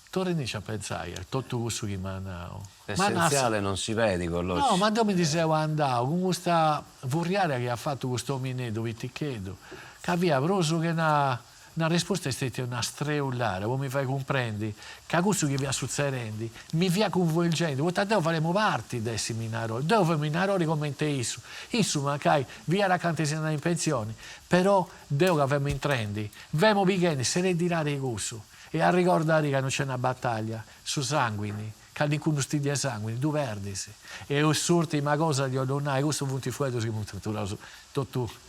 Torni a pensare, tutto questo che mi hanno. L'essenziale non si vede con l'occhio. No, ma dove mi dicevo andavo, con questa furiaria che ha fatto questo minedo, vi ti chiedo, che aveva preso che una risposta è stata una streulare, voi mi fai comprendi, che questo che vi ha succedendo, mi via coinvolgendo, voi devo faremo parte dei seminari, dove minaroli come te isso, ma che via la cantesina in pensione, però devo che avemo in trendi, vemo weekend, se ne dirà di questo, e a ricordare che non c'è una battaglia su sanguini, che nessuno studia sanguini, due verdisi, e ho sorti una cosa di odonare, questo punti fuori, tutto.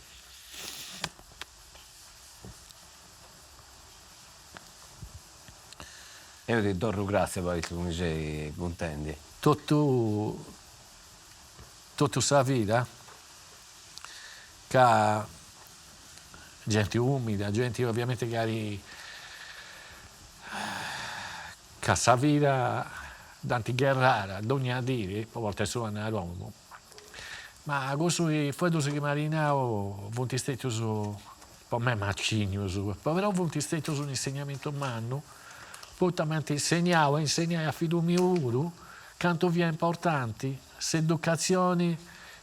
Io ti do grazie per tu mi sei contenti. Tutto sa vita, che gente umile, gente ovviamente che sa vita d'antigherrara, d'ogni a dire, a volte sono a Roma. Ma questo che poi che marinavo, volti stati su, per me macigno su, però volti stati su un insegnamento umano, portamento insegnai a figlio mio, quanto vi è importante, l'educazione,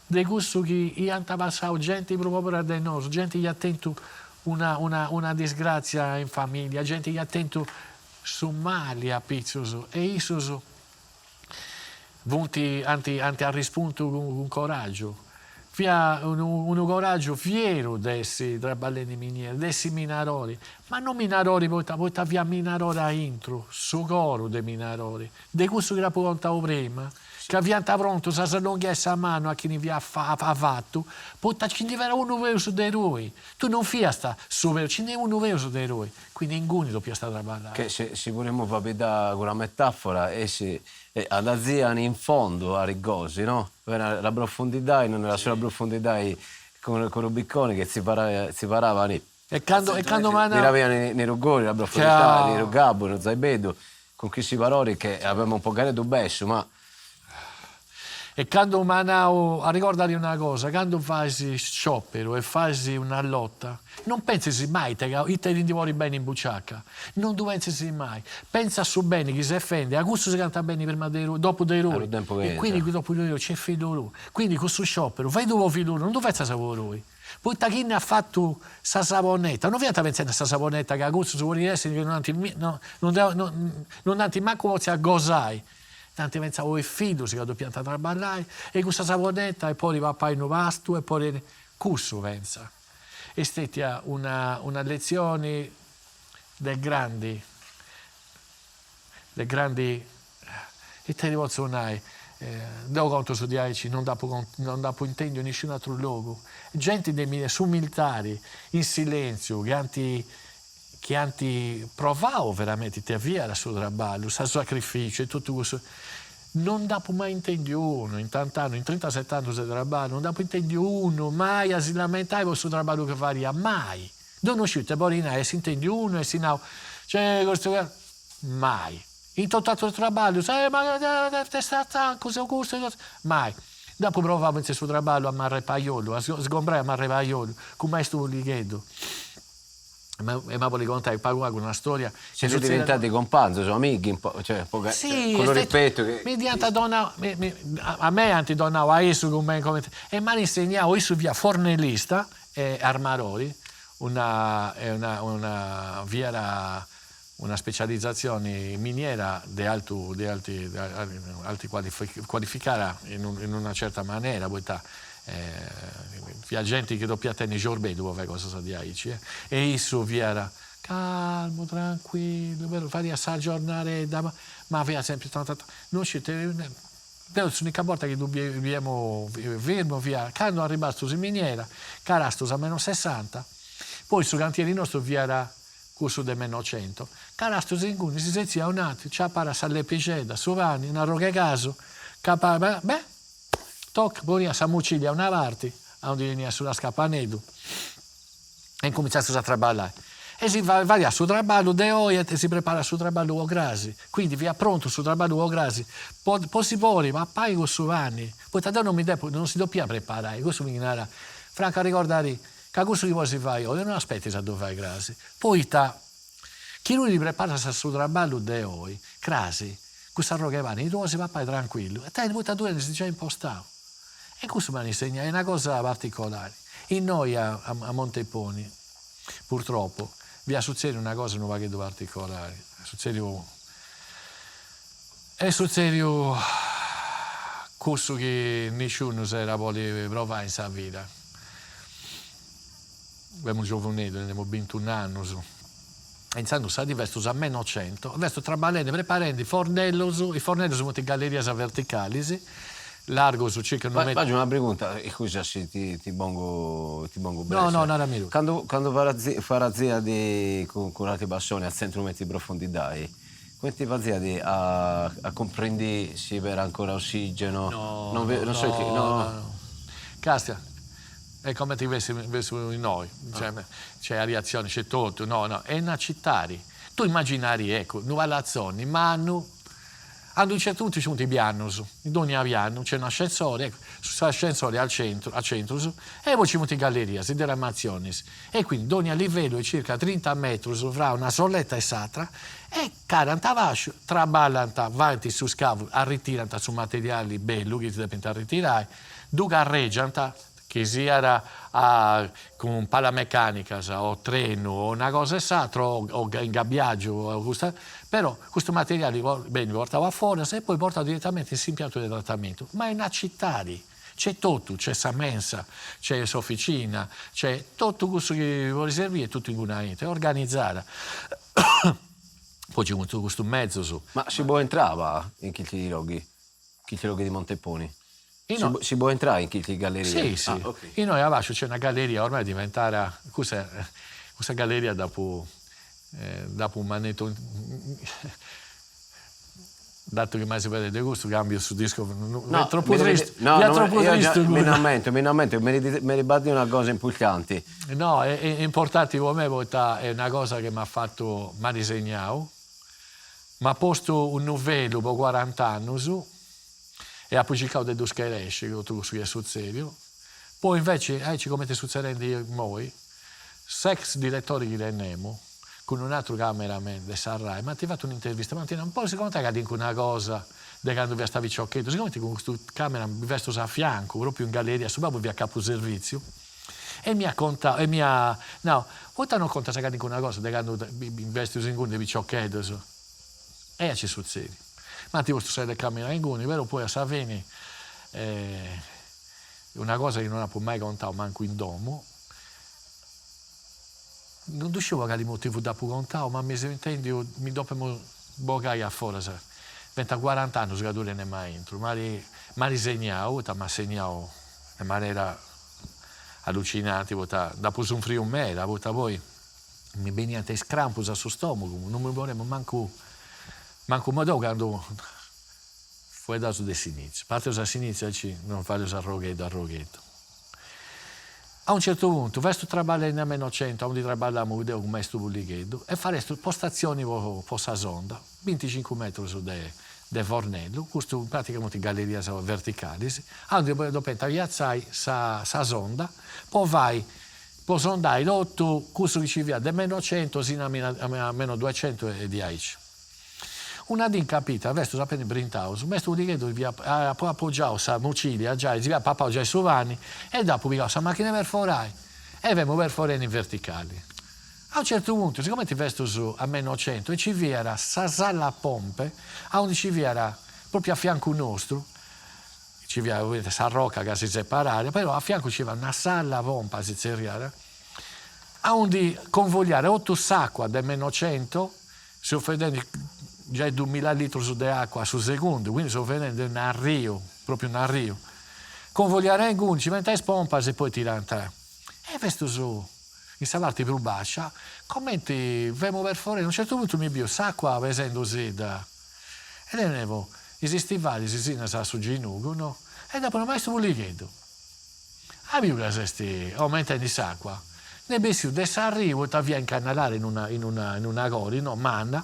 di questo che io ho passato gente proprio da noi, gente che ha attento una disgrazia in famiglia, gente che ha attento su mali a pizzo, e io volti anti a rispunto con coraggio. Via un coraggio fiero dessi tra baleni miniere, dessi minaroli, ma non minaroli, poi via minaroli a intro, su coro dei minaroli, di questo che raccontavo prima, che abbiamo pronto, se non chiesa a mano a chi ne vi ha fatto, poi ci ne verrà uno vero su dei eroi, tu non fia sta su vero, ce n'è uno vero su dei eroi, quindi ninguno doppia sta trabalando. Che se vorremmo fare una metafora, alla zia in fondo a Rigosi, no? La profondità, non era solo la profondità con i bicconi che si paravano lì. E quando Miravano nei rugori, la profondità, nei rugabbo, non zaibedo, con questi valori che avevamo un po' gareto besso, ma... E quando manao, a ricordare una cosa, quando fai sciopero e fai una lotta, non pensi mai che i te ti vuoi bene in bucciacca, non tu pensi mai, pensa su bene chi si offende, a questo si canta bene prima dopo dei eroi, e quindi dopo di loro c'è figlio lui, quindi questo sciopero, fai tuo figlio, non tu pensi a lui. Poi chi ne ha fatto questa savonnetta, non vi pensare a questa savonnetta che a questo si vuole essere che non ti manco a gosai. Tanti pensavo che figlio si è pianta tra ballai e questa savonnetta e poi va a in vasto e poi cusso pensa. È stata una lezione dei grandi e te ne posso dire devo conto su di aici, non dopo intendo in nessun altro luogo. Gente su militari, in silenzio, che hanno provato veramente a via il suo trabalho, il suo sacrificio e tutto questo. Non dopo mai intendo uno, in tanti anni, in 37 anni di trabalho, non dopo intendo uno, mai a si lamentare del suo trabalho che faria, mai. Non uscite, Borina, e si intende uno e si no, cioè, questo, mai. In tutto altro trabalho, ma te sta stanco, se gusto, mai. Dopo provavo in suo trabalho a marre paiolo, a sgombrare a marre paiolo, come sto ligando. E ma volevo contare una storia. Siete diventati compagni, sono amici, cioè, sì, con lo ripeto che... Mi diventa donna, a me anche donnavo a esso come e mi ha insegnato esso via fornellista e armaroli, una specializzazione miniera di alti qualificata in una certa maniera, via gente che doppia tenere giorni dopo cosa sa di aici, e isso viera calmo, tranquillo, fare assai giornare, ma aveva sempre tanta non c'è l'unica volta che dobbiamo fermo via quando arrivato in miniera carastos a meno 60, poi sul cantiere nostro viera corso del meno 100, carastos in cui si sezia un attimo, c'ha para salle piceda, sovani, una roga caso, beh, tocca, poi Samuciglia una parte, onde veniva sulla Scapanedo, e cominciato a lavorare. E si va a suo lavoro de oggi e si prepara sul lavoro grasi. Quindi via pronto sul lavoro grasi. Poi si vuole, ma poi con suo anni. Poi non si doppia preparare. Questo mi viene Franca ricordare che questo che vuoi si fa io, non aspetti a dove vai grasi. Poi chi lui li prepara sul lavoro de oggi, grasi, questa roga va, i due si va poi tranquillo. E te, poi due si già impostato. E questo mi insegna, è una cosa particolare. In noi a Monteponi, purtroppo, vi succede una cosa non va che particolare. È successo questo che nessuno si era vuole provare in sua vita. Abbiamo un giovanetto, abbiamo 21 anni. E iniziando a diverso a meno 100, adesso traballando, preparando i fornelli sono in gallerie verticali, largo su circa 9 metri. Faccio una pregunta, scusa se ti pongo No, non era mio. Quando farà zia con alti bassoni a 100 metri di profondità, quanti fa zia a comprendi se c'era ancora ossigeno? No. Castia, è come ti vedi in noi, c'è areazione, c'è tutto, no, è una città. Tu immaginari, ecco, nuovazioni, ma ad un certo punto ci sono i piani, in ogni piano c'è un ascensore, ecco, su ascensore al centro, e poi ci sono le gallerie, le diramazioni. E quindi ogni livello è circa 30 metri fra una soletta e satra, e caranta vascio, traballano avanti su scavo, arritirano su materiali belli che si devono ritirare, due arreggiano, che sia con palameccanica o treno o una cosa esatta o ingabbiaggio, però questo materiale viene portato fuori e poi portato direttamente in impianto di trattamento. Ma è una città lì, c'è tutto, c'è sa mensa, c'è l'officina, c'è tutto questo che vuole servire, tutto in una ente, è organizzata. Poi c'è tutto questo mezzo su. Ma si può entrare in questi luoghi di Monteponi? Si può entrare in queste gallerie? Sì. Okay. E noi a c'è una galleria, ormai è diventata questa galleria dopo un manetto, dato che mai si vede di gusto, cambio su disco, è troppo triste. Mi ammento, mi ribaddi una cosa importante. No, è importante per me, è una cosa che mi ha disegnato, mi ha posto un novello per 40 anni su, e ha pubblicato dei due scheresci, che tu su sul serio. Poi invece, ci come ti succede noi, sex direttori che rendiamo, con un altro cameraman di Sarrai, mi ha fatto un'intervista, ma un po' secondo te che dico una cosa, da quando vi stavi ciocchetto, secondo te con questo camera mi vesto a fianco, proprio in galleria, su proprio via capo servizio, e mi ha contato, poi ti hanno contato che dico una cosa, da quando mi vesto in cui devi ciocchetto, e ci succede. Ma ti posso dire camminare in guni, però poi a Savini una cosa che non ha mai contato manco in domo, non riuscivo a il motivo da contato, ma mi intendi mi dopo bogare a fuori, 20 40 anni che non è mai entro, ma mi ha segnato in maniera allucinante, dopo un frio un mese, poi mi veniva a scrampus sul stomaco, non mi volevo manco modo quando fuori da su di sinistra, parte da sinistra non fare a roghetto. A un certo punto, vesto traballare a meno 100, onde trabalhamos con questo bullighetto, e fare postazioni per la sonda, 25 metri su de fornello, questo praticamente gallerie verticali, onde dopo piazzare la sonda, poi vai, poi sondare l'otto, questo che ci via da meno 100 sino a meno 210. Una din capita, vesto sapete Brinthouse, questo bullighetto via poi appoggiato sa mucilia, già via papà già su vanni, e dopo vi la macchina per forare, e abbiamo per forare in verticali. A un certo punto, siccome ti vesto su a meno 100, e ci viera sa sala pompe, a onde ci viera proprio a fianco nostro, ci viera sa rocca che si separava, però a fianco c'era una sala pompa, si zerriara, a onde convogliare 8 sacque da meno 100, si offrendo già 2000 litri di acqua su secondo, quindi sto vedendo un arrio, proprio un arrio. Convogliare in gun, ci mette pompa e poi tirare. E questo su, in salvarti più bassa, commenti, vemo per fuori, a un certo punto mi bio, s'acqua vesendo da. E ne avevo, i stivali si sinna su ginocchio, no? E dopo non mai sto bullighetto. A più che questi aumentano di s'acqua. Ne bessi, adesso arrivo, ti via incanalare in una gori, no? Manna.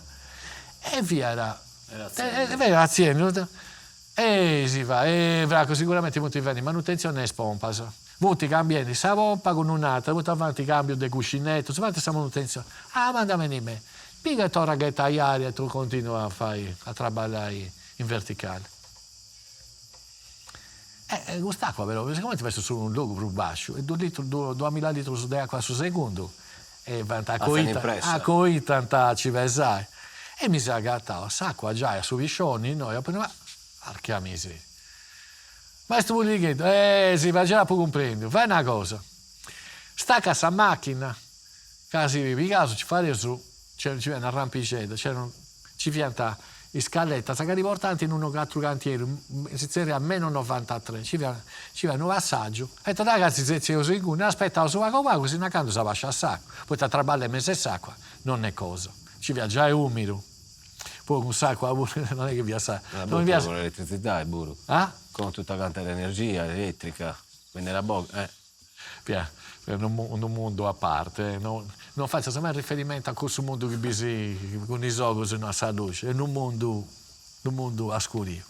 E via era l'azienda. E si va, e vraco sicuramente molti venni manutenzione e spompa. Molti cambiano sa pompa con un'altra, molti avanti cambio del cuscinetto, si fa questa manutenzione. Ah, mandami me. Piga tora che tagliare e tu continui a traballare in verticale. Quest'acqua però, siccome ti messo su un luogo più basso, e 2000 litri di acqua su secondo, e a coita ci vesai. E mi si aggattava, s'acqua già su viscioni, noi appena archia miseria. Ma questo bullighetto, si faceva poco comprendere, fai una cosa, stacca questa macchina, casi di caso ci fare su, ci viene una rampicetta, ci pianta in scaletta, sta che riportante in un altro cantiere, si zera a meno 93, ci viene un passaggio, e detto ragazzi se c'è così, aspettavo su qua, così una canto si lascia a sacco, poi ti traballa mese e sacco, non è cosa. Ci via già è umido, poi un sacco non è che via sa. Non via con l'elettricità è burro. Ah? Con tutta quanta l'energia elettrica, quindi la bocca. Via, è un mondo a parte, non faccio mai riferimento a questo mondo che bisogna con i giochi non sa luce, è un mondo a scurio.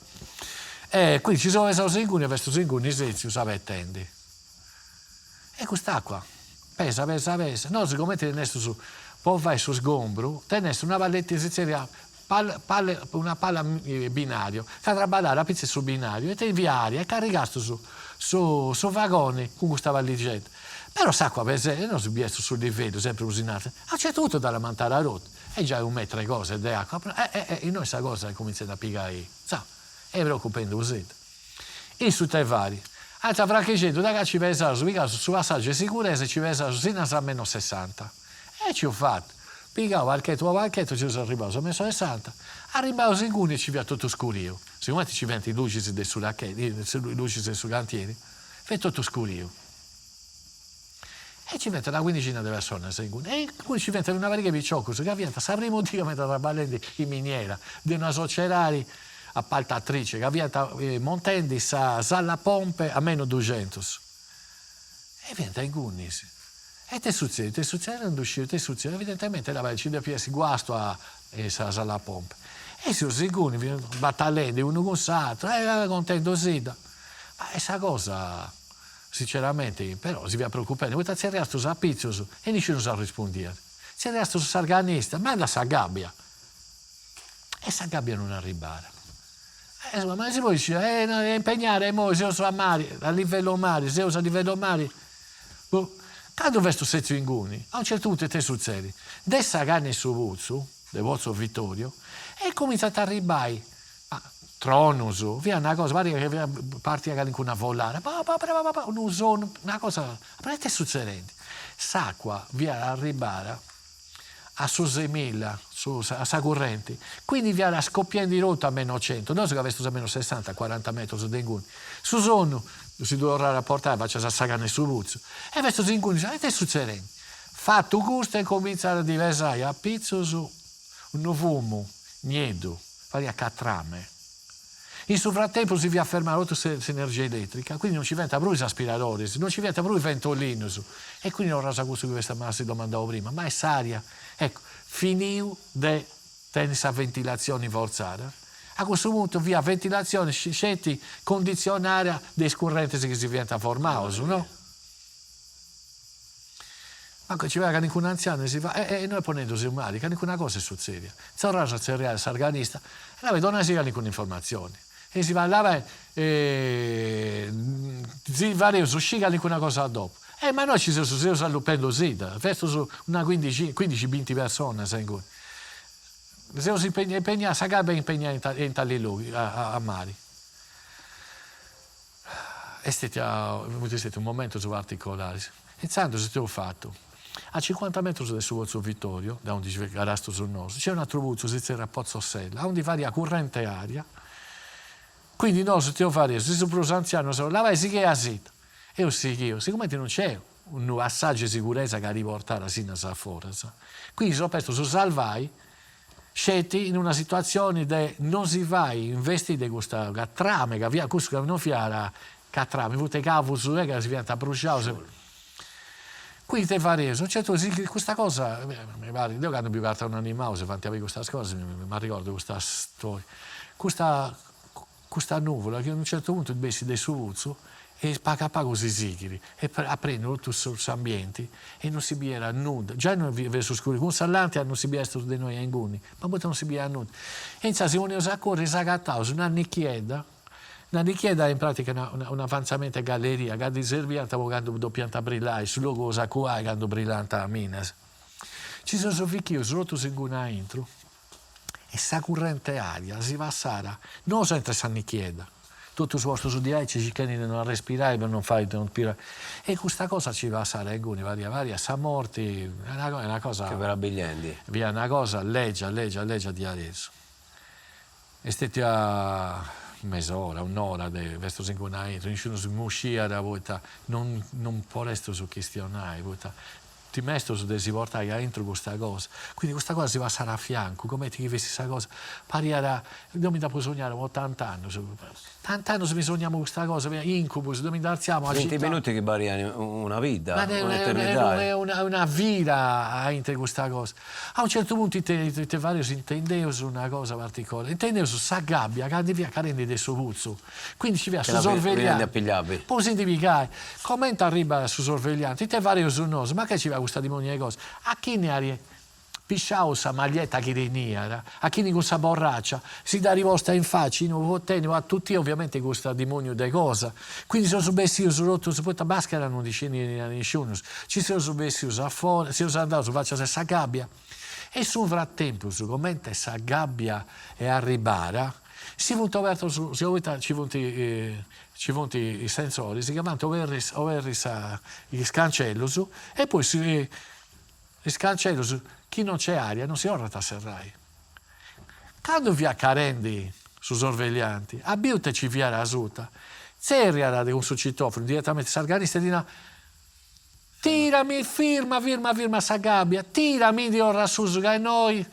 E quindi ci sono questi singoli, questi singoli sensi, sapete. E quest'acqua pesa, no, siccome ti resto su. Poi vai su sgombro, tenesti una valletta siciliana, una palla binario, che traballare a pizza su binario, e te via aria, e caricaste su vagoni con questa valligetta. Però s'acqua pesante, non si biesti sul livello, sempre usinato, a un certo punto dalla mantara rotta, e già 1 metro e cose di acqua, e noi questa cosa cominciano a piegare, è preoccupante così. E su te vari. Altra fraccheggiato, da che ci pesano, su passaggio di sicurezza ci pesano sino a meno 60. E ci ho fatto. Piegavo valchetto, ci sono arrivato, ho messo 60. Arrivavo sicuro e ci via tutto scurio. Siccome ci venti luci sul cantiere, fa tutto scurio. E ci mette una quindicina di persone, e poi ci mette una variga di ciocco, che avvienta, sapremo dire che mentre traballando in miniera, di una societaria appaltatrice, che avvienta montendi sala pompe a meno 200. E viene in Gunnis. E te succede, non uscire, te succede, evidentemente la ci deve essere guasto a sala pompe. E si sicuri, battaglie uno con l'altro, contento sì. Ma questa cosa, sinceramente, però si va preoccupando, questa si resta a pizzo e nessuno sa rispondere. Si resta su sarganista, manda a gabbia. E sa gabbia non arrivare. Ma si può dire, impegnare a livello mare, se usa a livello mare. Quando vesto sezzo in guni, a un certo punto te succede, dessa gane su Vuzzo, del vostro Vittorio, e cominciate a arrivare, tronuso, via una cosa, che parti a una volare, una cosa, ma è succedente. S'acqua via arrivare a su 6.000, a sa corrente. Quindi via la scoppiando di rotta a meno 100, non so che avesse a meno 60, 40 metri su denguni. Su sonno, si dovrà rapportare, faccia a sagane su buzzo. E questo denguni dice, e te succede? Fatto questo e cominciare a diversare a pizzo su un fumo, niente, fare a catrame. In suo frattempo si via fermare l'energia elettrica, quindi non ci venta più gli aspiratori, non ci venta più i ventolini. E quindi non rasa questo che questa massa si domandavo prima, ma è saria. Ecco, finì di tenere a ventilazione forzata. A questo punto via ventilazione, scetti condizionare dei correnti che si diventa formato, no? Ma ci va che un anziano si fa, e noi ponendosi male, che nessuna cosa succede. Se ora c'è il sarganista, e la vedo una sera con informazioni. E si va là, si va a uscire nessuna cosa dopo. Ma noi ci siamo all'upendo sida, questo su una 15-20 persone, siamo impegnati, Sagabia è impegnata in tali luoghi, a mare. È stato un momento particolare. Iniziando, se ho fatto. A 50 metri del suo Vittorio, da onde arasto sul nostro, c'è un altro buzzo, si chiama Pozzossella, onde varia corrente aria. Quindi noi stiamo facendo, se sono più anziano, la vai si che asita. E io siccome non c'è un assaggio di sicurezza che riportare sino a fuori. Quindi sono pensato su salvai, scetti in una situazione dove non si va a investire questa trame, che via, questo che non fiara, che trame, vuoi cavo su che si viene a bruciare. Quindi te fa reso, certo, questa cosa, mi pare, io quando mi parto un animale, se fanno questa cosa, mi ricordo questa storia. Questa nuvola che a un certo punto bessi dei suvuzzo e paga si sigiri e apprendono tutti questi ambienti e non si biera nulla. Già non verso scuri, con sallanti non si biera di noi in guni, ma poi non si biera nulla. E insomma, si vogliono saccorrere, sagattao, una nicchieda. La richieda è in pratica un avanzamento a galleria, che serve quando do pianta brillare, sul luogo usacuai quando brillanta a Minas. Ci sono sofficchi, rotto in una intro, e sa corrente aria, si va a Sara, non sempre sa richieda. Tutto su questo su di lei ci chiede di non respirare per non fare non pirare. E questa cosa ci va a Sara, in guni, varia, sa morti, è una cosa. Che meravigliendi. Via una cosa, leggia di adesso. E stati a mezz'ora, un'ora di questo incontro, nessuno si muscia da volta, non può restare su questionare, ti messo su desi portare dentro questa cosa, quindi questa cosa si va a stare a fianco, come ti vesti questa cosa, pariera, non mi da può sognare 80 anni, 80 anni se mi sogniamo questa cosa, incubus, non mi darziamo 20 minuti che variano una vita, ma un'eternità. è una vita in questa cosa. A un certo punto te vari intendevo su una cosa particolare, intendevo su sta gabbia che via carente del suo puzzo, quindi ci via su sorvegliante, poi si indivicare, come arriva su sorvegliante, te vari su noi, ma che ci va questa dimonia cosa? A chi ne ha pisciao sa maglietta che reniera, a chi ne questa borraccia, si dà rivosta in faccia, a tutti ovviamente questa demonio di cosa. Quindi sono subessi su rotto, su questa maschera non dice nessuno, ci sono subessi a fuori, si sono andato su faccia questa gabbia. E sul frattempo, su come questa gabbia è arrivata, si è aperto ci sono i sensori, si chiamano il cancello su, e poi il cancello su, chi non c'è aria non si orra a serrai. Quando via carendi su sorveglianti, abbiute ci via la suta, seria di un citofono direttamente sarganista e di no, tirami, firma sa gabbia, tirami di ora su, che noi,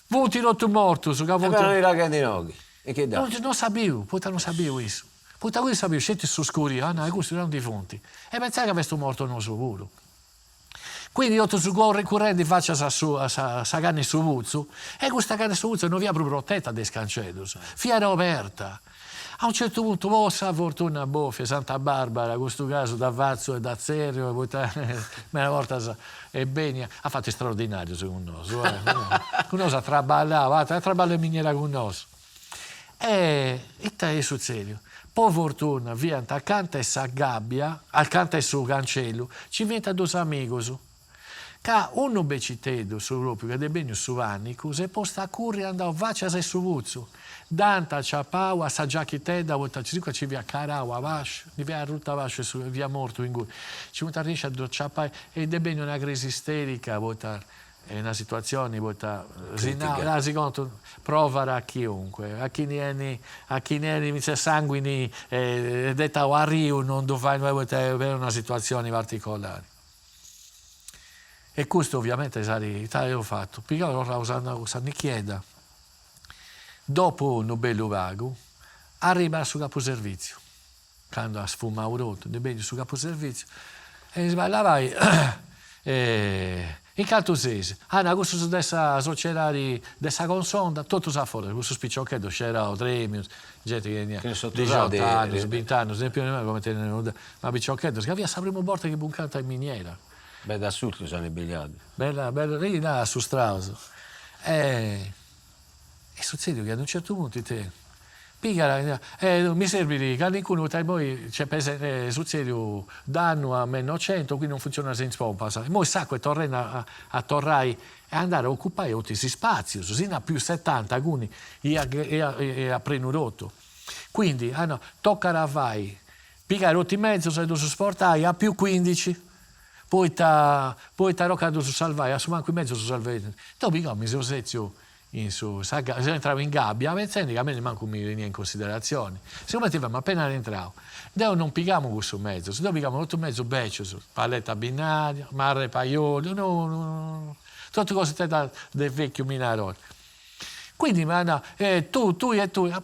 vuti rotto morto, su che non era che di noghi. E che da? Non sapevo, poi non sapevo questo. Poi non sapevo, scetti su scuri, no, questi erano dei fonti. E pensavo che avessi morto non so volo. Quindi io su corrente faccio sa canne su vuzzo, e questa canne su vuzzo non vi ha proprio protetta dei scancelli, fiera aperta. A un certo punto, mossa fortuna boffia, Santa Barbara, in questo caso da Vazzo e da Zerio, ma una volta e bene, ha fatto straordinario secondo noi. Con noi traballava, traballa in miniera con noi. E te è successo. Poi fortuna, via, accanto a questa gabbia, accanto al suo cancello, ci viene due amici. Che uno becitedo su proprio, che è bene su anni, e poi sta a curri andava faccia se su vuzzo. Danta ciapau, assaggiacchi te, da volta ci via carau a vascio, di via rutta a vascio, via morto in cui. Ci vuole riesce a ciapare, ed è bene una crisi isterica, volta è una situazione Critica. provare a chiunque, a chi ne sanguini detta a Rio non doveva avere una situazione particolare. E questo ovviamente ho fatto, perché ora usando ne chieda. Dopo un bello vago, arriva sul caposervizio, quando ha sfumato rotto, ne bene sul caposervizio, e dice, ma là vai, in Caltusese, questo su dessa società dessa consonda, tutto sa fuori, questo spicciochetto c'era Tremius, gente che Che sono 18 anni, usati, 20 anni, non è più nemmeno come tenere, ma spicciochetto, che aveva la prima volta che bucata in miniera. beh, da sul che sono i bigliardi. Bella, lì là su Strauss. E succede che ad un certo punto te, mi serve di che qualcuno tra voi c'è succede danno a meno 100, qui non funziona senza pompa. E poi sa che torna a torrai e andare a occupare tutti questi spazi, sino a più 70, quindi e a prenurato. Quindi, tocca a vai, pigliare 8 e mezzo, se tu sportai a più 15. Poi ta roccato su salvare, a su manco in mezzo su salvare. Dopo mi sono sezio se entravo in gabbia, pensando che a me ne manco mi veniva in considerazione. Se mettevamo appena rientravo, non pigamo questo mezzo, se dopo pigamo 8 mezzo beccio, paletta binaria, mare paiolo, no. Tutte cose del vecchio Minaroli. Quindi, tu e tu, ma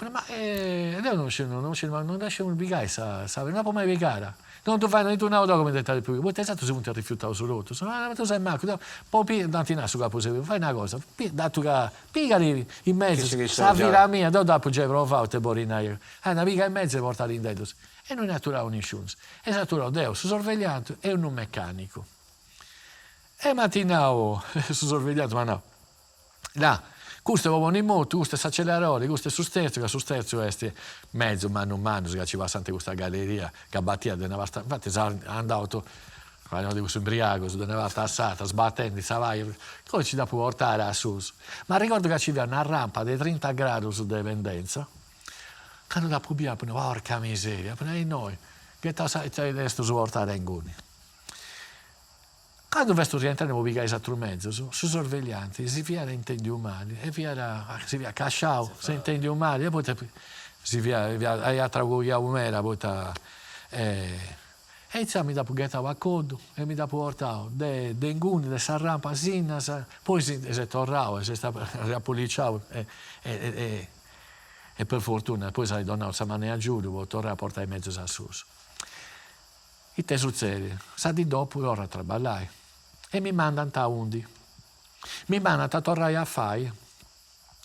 non lasciamo pigare, non può mai pigare. Non tu fai tu una come dettare più. Poi esatto se non ti rifiutavo su rotto. Ma tu sei macchina, poi danti naso capo fai una cosa, dato che pigali in mezzo, savi la mia, dopo già provato te borinaio. Una piga in mezzo e portare in dedo. E non è naturale nessuno. È naturale Deo, su sorvegliato e un meccanico. E mattinavo su sorvegliato, ma no. Là. Questo è proprio in moto, questo è accelerare, questo è su sterzo, che su sterzo è mezzo, mano a mano, che ci va sempre questa galleria, che battia, infatti è andato, quando dico su imbriaco, su una tassata, sbattendo, come ci da portare a su. Ma ricordo che ci aveva una rampa di 30 gradi su dipendenza, quando da pubblica, porca miseria, e noi, che adesso su portare in guni. Quando vesto rientrare in esatto mezzo, su sorveglianti, si via intendi umani, e si via casciao, se intendi umani, e poi si via a traguia umera, poi e iniziamo da pughetta a codo, e mi da portare de inguni, de sarrampa, sinna, poi si tornava, si sta riappoliciato, e per fortuna, poi si è donato sa mano a giù, poi tornare a portare in mezzo a sus. E te succede, sa di dopo, ora traballai. E mi mandano a undi. Mi mandano a tornare a fare,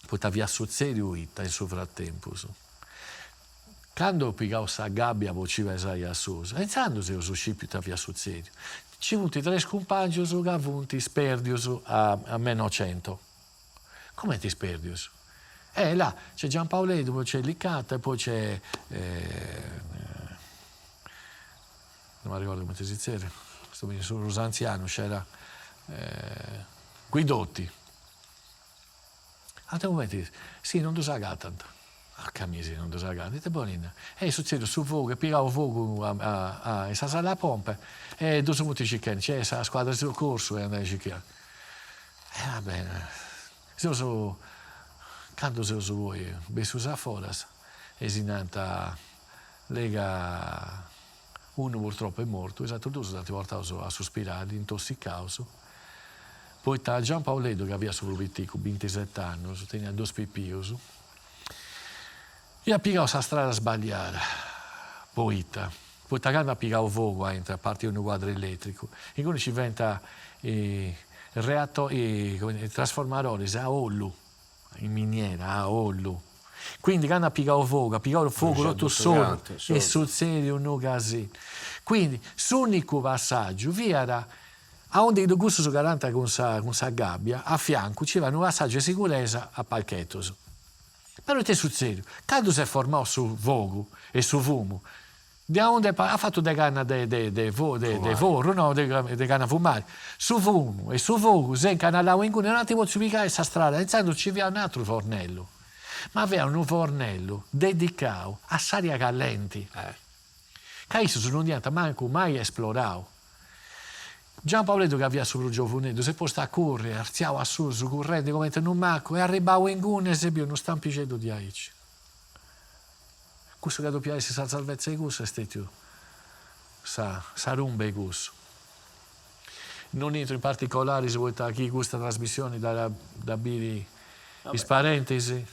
poi ti via successo in suo frattempo. Quando pigavo questa gabbia, poi ci vai a su. E quando si usa scipio, ti via successo. Ci sono 3 compagni che hanno sperdius a meno 100. Come ti sperdius? Là c'è Giampaoletto, poi c'è Licata, e poi c'è... non mi ricordo come si dice. Sono anziano, c'era Guidotti. A te momenti, sì, non ti sa tanto. Porca miseria, non ti sa tanto. E buonina. E succede su fuoco, piegavo fuoco a essa sala a pompe, e due sono cicchiani, c'è la squadra di soccorso e andai a cicchiare. E va bene. Quando se lo vuoi, besu sa foras, e si nanta lega... Uno purtroppo è morto, esatto, due sono stati portati a sospirare, intossicati. Poi c'è Giampaoletto che aveva sopravvissuto 27 anni, tenia 2 pippios. E ha piegato la strada sbagliata, poi quando ha piegato fuoco, a parte un quadro elettrico, e quindi ci diventa il trasformatore a olio, in miniera, a olio. Quindi quando ha piegato fuoco rotto solo, e succede un casino. Quindi, l'unico passaggio, era a onde il gusto su garanta con sa gabbia, a fianco c'era un passaggio di sicurezza a palchettos. Però che succede? Quando si è formato su fuoco e su fumo, da onde ha fatto de canna de forno, no, de canna fumare, su fumo e su fuoco, si incanalava in cui, un attimo ci picava questa strada, iniziando ci via un altro fornello. Ma aveva un fornello dedicato a saria callenti. Che non è manco mai esplorato. Giampaolo che aveva sul giovuneto, si posta a correre, arziava su corrente come in un macco, e arrivava in gune e si più uno stampicetto di aici. Questo che doppia si sa salvezza di questo, è tu. Sa rumba di questo. Non entro in particolari se vuoi chi questa trasmissione da Biri in parentesi.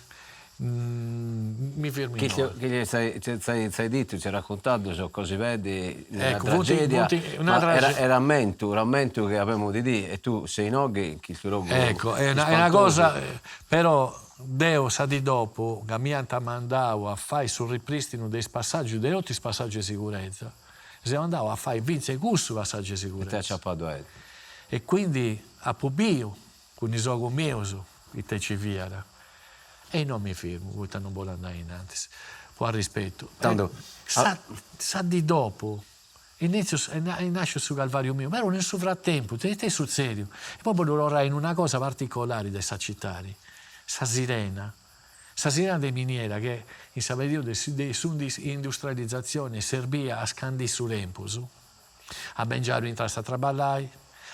Mi fermo in Che gli sei detto, ci hai raccontato, sono cose vedi, nella Ecco, tragedia, una ma era rammento che abbiamo di dire, e tu sei noghi, chi si rogo ecco, è una cosa, però Deo sa di dopo, che mi hanno mandato a fare sul ripristino dei passaggi, dei altri passaggi di sicurezza, si andava a fare 20 gusto passaggi di e ti ha sicurezza. acciappato E quindi a Pubio, con i giochi miei, i te ci viera. E non mi fermo, questa non vuole andare in avanti. Poi rispetto. Tanto, sa di dopo, inizio e nasce su Calvario mio, ma ero nel suo frattempo, te sul serio. E poi loro in una cosa particolare da cittare, sa sirena di miniera che in Saverio di industrializzazione serviva a scandire su l'empus, a Bengiaro in trasta traballai,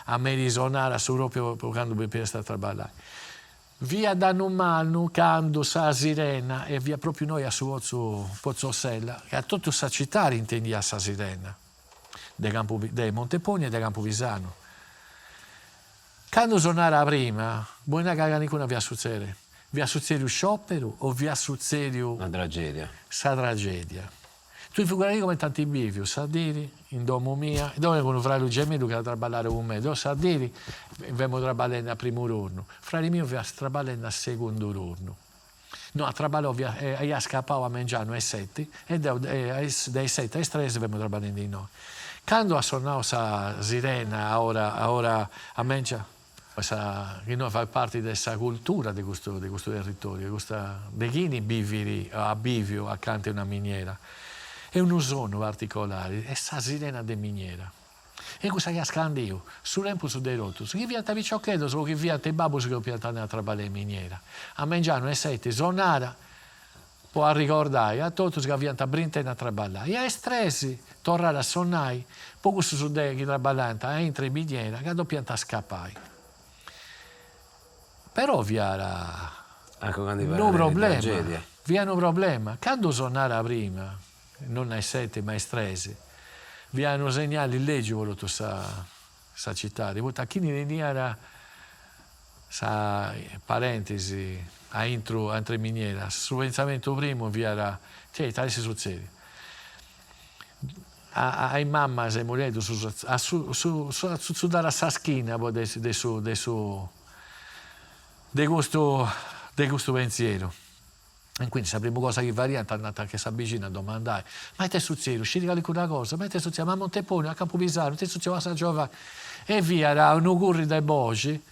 a Merisonara su proprio quando per sta traballai. Via da Numalnu, Cando, sa Sirena e via proprio noi a Pozzosella, che a tutto sa città intendi a sa Sirena, de Monteponi e de Campovisano. Quando suonava prima, buona cagare con via succedere. Via succedere sciopero o via succedere una tragedia. sa tragedia. Tu figurati come tanti bivi, sa dire, in domo mia, dove con un fratello gemello che ha traballato con me, sa dire, abbiamo traballato a primo turno, fratello mio aveva traballato a secondo turno. No, a trabalhar a scappato a mangiare alle 7 e dai 7 alle 3 abbiamo traballato di noi. Quando ha suonato la sirena, ora a mangiare, che noi fa parte della cultura di questo territorio, di chi vivi a Bivio accanto a una miniera. È un suono particolare, è la sirena di miniera. E cosa che scandio, sull'empo su dei rotti, chi via a Viciocchetto, solo chi via a Babbo che piantano a trabalhare in miniera. A mangiare e 7 suonare, può ricordare, a tutti che via a brintare a trabalhare. E a stress, tornare a suonare, poi su dei che trabalhano, entra in miniera, che pianta a scappare. Però via un problema, via un problema. Quando suonare prima, non ai 7 ma ai 3, vi hanno segnali leggi voluto sa città. A chi ne era sa parentesi a intro entre miniera, sul pensamento primo vi era tale si succede. A mamma se morito su dalla saschina di questo pensiero. E quindi la prima cosa che variante è andata che si avvicina a domandare ma te succede, uscire con una cosa, ma te succede, ma a Montepone, a Campopisano, te succede a San Giovanni e via, era un auguri dai voci,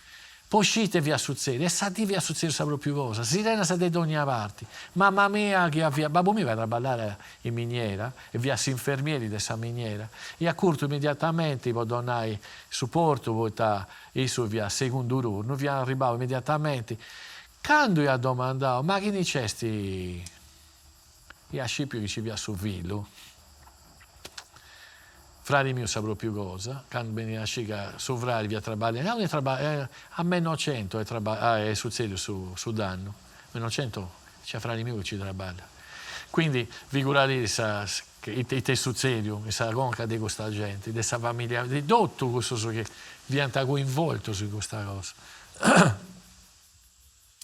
poi uscite via succede, e sa di via succede sa proprio cosa, sirena sa di ogni parte, mamma mia che via, babbo mio va a traballare in miniera, e via si infermieri della miniera, e a curto immediatamente può donare supporto, vota su via secondo turno, via arrivavo immediatamente. Quando io ho domandato, ma che dicesti a Scipio che ci via su Villo? Frari mio saprò più cosa, quando veniva a Scica su Frari via traballare, a meno 100 è successo su danno, meno 100 c'è Frari mio che ci traballa. Quindi figurati i te succede, questa conca di questa gente, di questa famiglia, di tutto questo che viene coinvolto su questa cosa.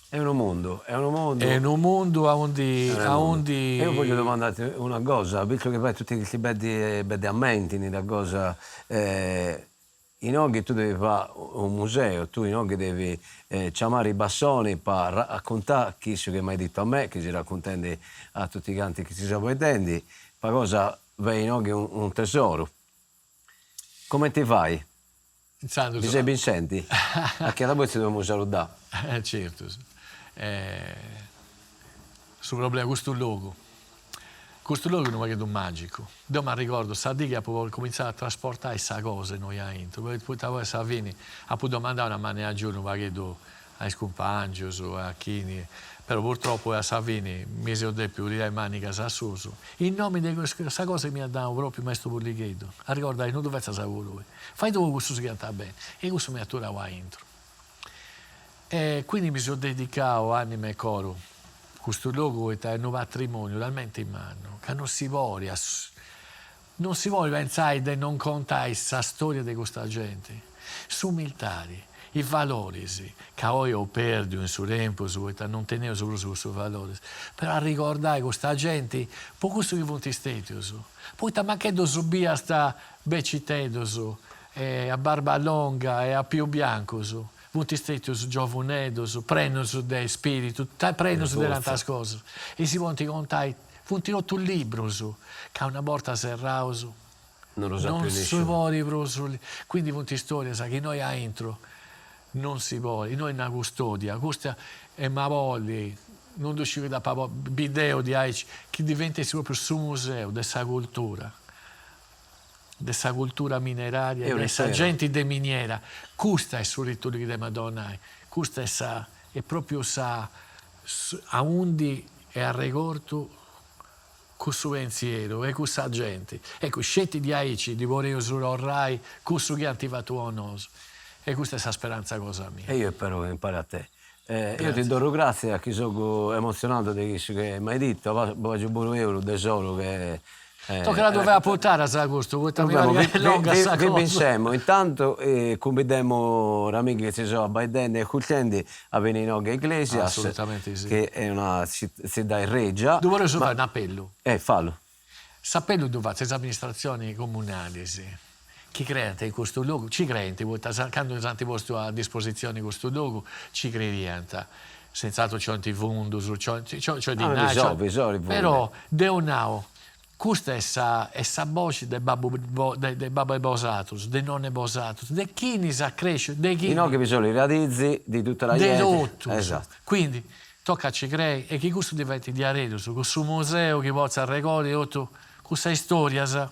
È un mondo. È un mondo a onde... Io voglio domandarti una cosa, visto che fai tutti questi belli ammenti nella cosa, in oggi tu devi fare un museo, tu in oggi devi chiamare i bassoni per raccontare chi che mi hai detto a me, che si raccontando a tutti i canti che si stanno vedendo, per cosa vedi in oggi un tesoro. Come ti fai? Ti sei vincenti? Perché da poi ci dobbiamo salutare. Certo. Sul problema questo luogo non è un magico. Io mi ricordo Sadì che ha cominciato a trasportare questa cosa noi a intro, poi Savini ha potuto mandare una mano a giorno a scompangios o a chi Però purtroppo a Savini mi si ho detto che manica sassoso. In nome di questa cosa mi ha dato proprio questo Pullichetto. A ricordare, non dovete sapere lui. Fai tu questo si canta bene. E questo mi ha turato a intro. E quindi mi sono dedicato anima e coro. Questo luogo è un patrimonio talmente in mano che non si vuole pensare di non contare questa storia di questa gente. Su militari, i valori che oggi ho perduto in suo tempo, non tenevo solo su questi valori, però ricordare questa gente, per questo che vuoi stare, poi anche subire sta becitedo, a barba lunga e a più bianco, vuoi stare giovanedo, prendono del spirito, prendono delle altre cose, e si vuoi contare, vuoi un libro, che una volta serrato, Non lo sa più non si nessuno. vuole, quindi vuoi storia, sa che noi a intro, non si vuole, noi una custodia, questa è ma voglia, non uscire da video di Aici, che diventa proprio su museo della cultura mineraria, È un dessa impero. gente de miniera. Questa è il rito di Madonna, questa è proprio a undi e a regorto questo pensiero e questa gente. Ecco, scetti di Aici, di Boreo Surorrai, questo che attivato a noi. E questa è la speranza cosa mia. E io spero che impari a te. Io ti do grazie a chi sono emozionato di questo che mi hai detto, voglio pure io un tesoro che... Tocca la doveva portare a Sagosto, questa Vabbè, mi è lunga sta vi cosa. pensiamo, intanto convidiamo amici che si sono a Baiden e Cultendi a venire in Ogga Iglesias, Assolutamente sì. che è una città in Regia. Dove vorrei fare un appello. Fallo. Sappello dove le amministrazioni comunali, chi crede in questo luogo, ci crede, quando tanti vostri a disposizione questo luogo, ci crediate. Senz'altro c'è un fondo, c'è di vi so, però Deonao, questa è sa voce del babbo Bosatus, dei nonne Bosatus, di chi ne sa crescere, di chi In Ogga vi sono i radizi di tutta la di gente. tutto. Esatto. Quindi tocca ci credere e che questo diventi di arredo, su questo museo che possa raccogliere questa storia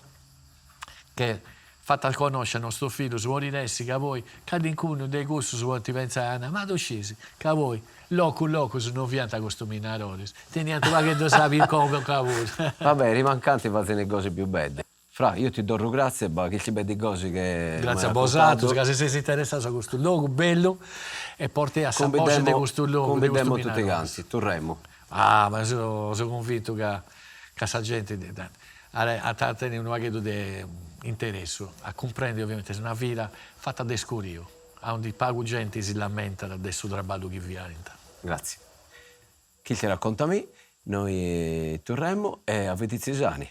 che fatta conoscere il nostro figlio, su Orinessi, che voi, cada uno dei gusti su ti pensare, ma tu scesi, che voi, loco, sono vianta questo minarone, teniamo che tu sapi come cavolo. Vabbè, rimancanti fate le cose più belle. Fra, io ti do grazie, ma che ci vedi cose che... Grazie a mi hai Bosato, raccontato. che se sei interessato a questo luogo bello e porti a San Bosio di questo luogo. Convidiamo tutti quanti, Torremo. Ah, ma sono convinto che questa gente a tenere un pacchetto di interesse, a comprendere ovviamente una vita fatta da scurio, a onde pago gente si lamenta del suo lavoro che viene. Grazie. Chi ti racconta a me, noi torremmo e a Vetizia Sani.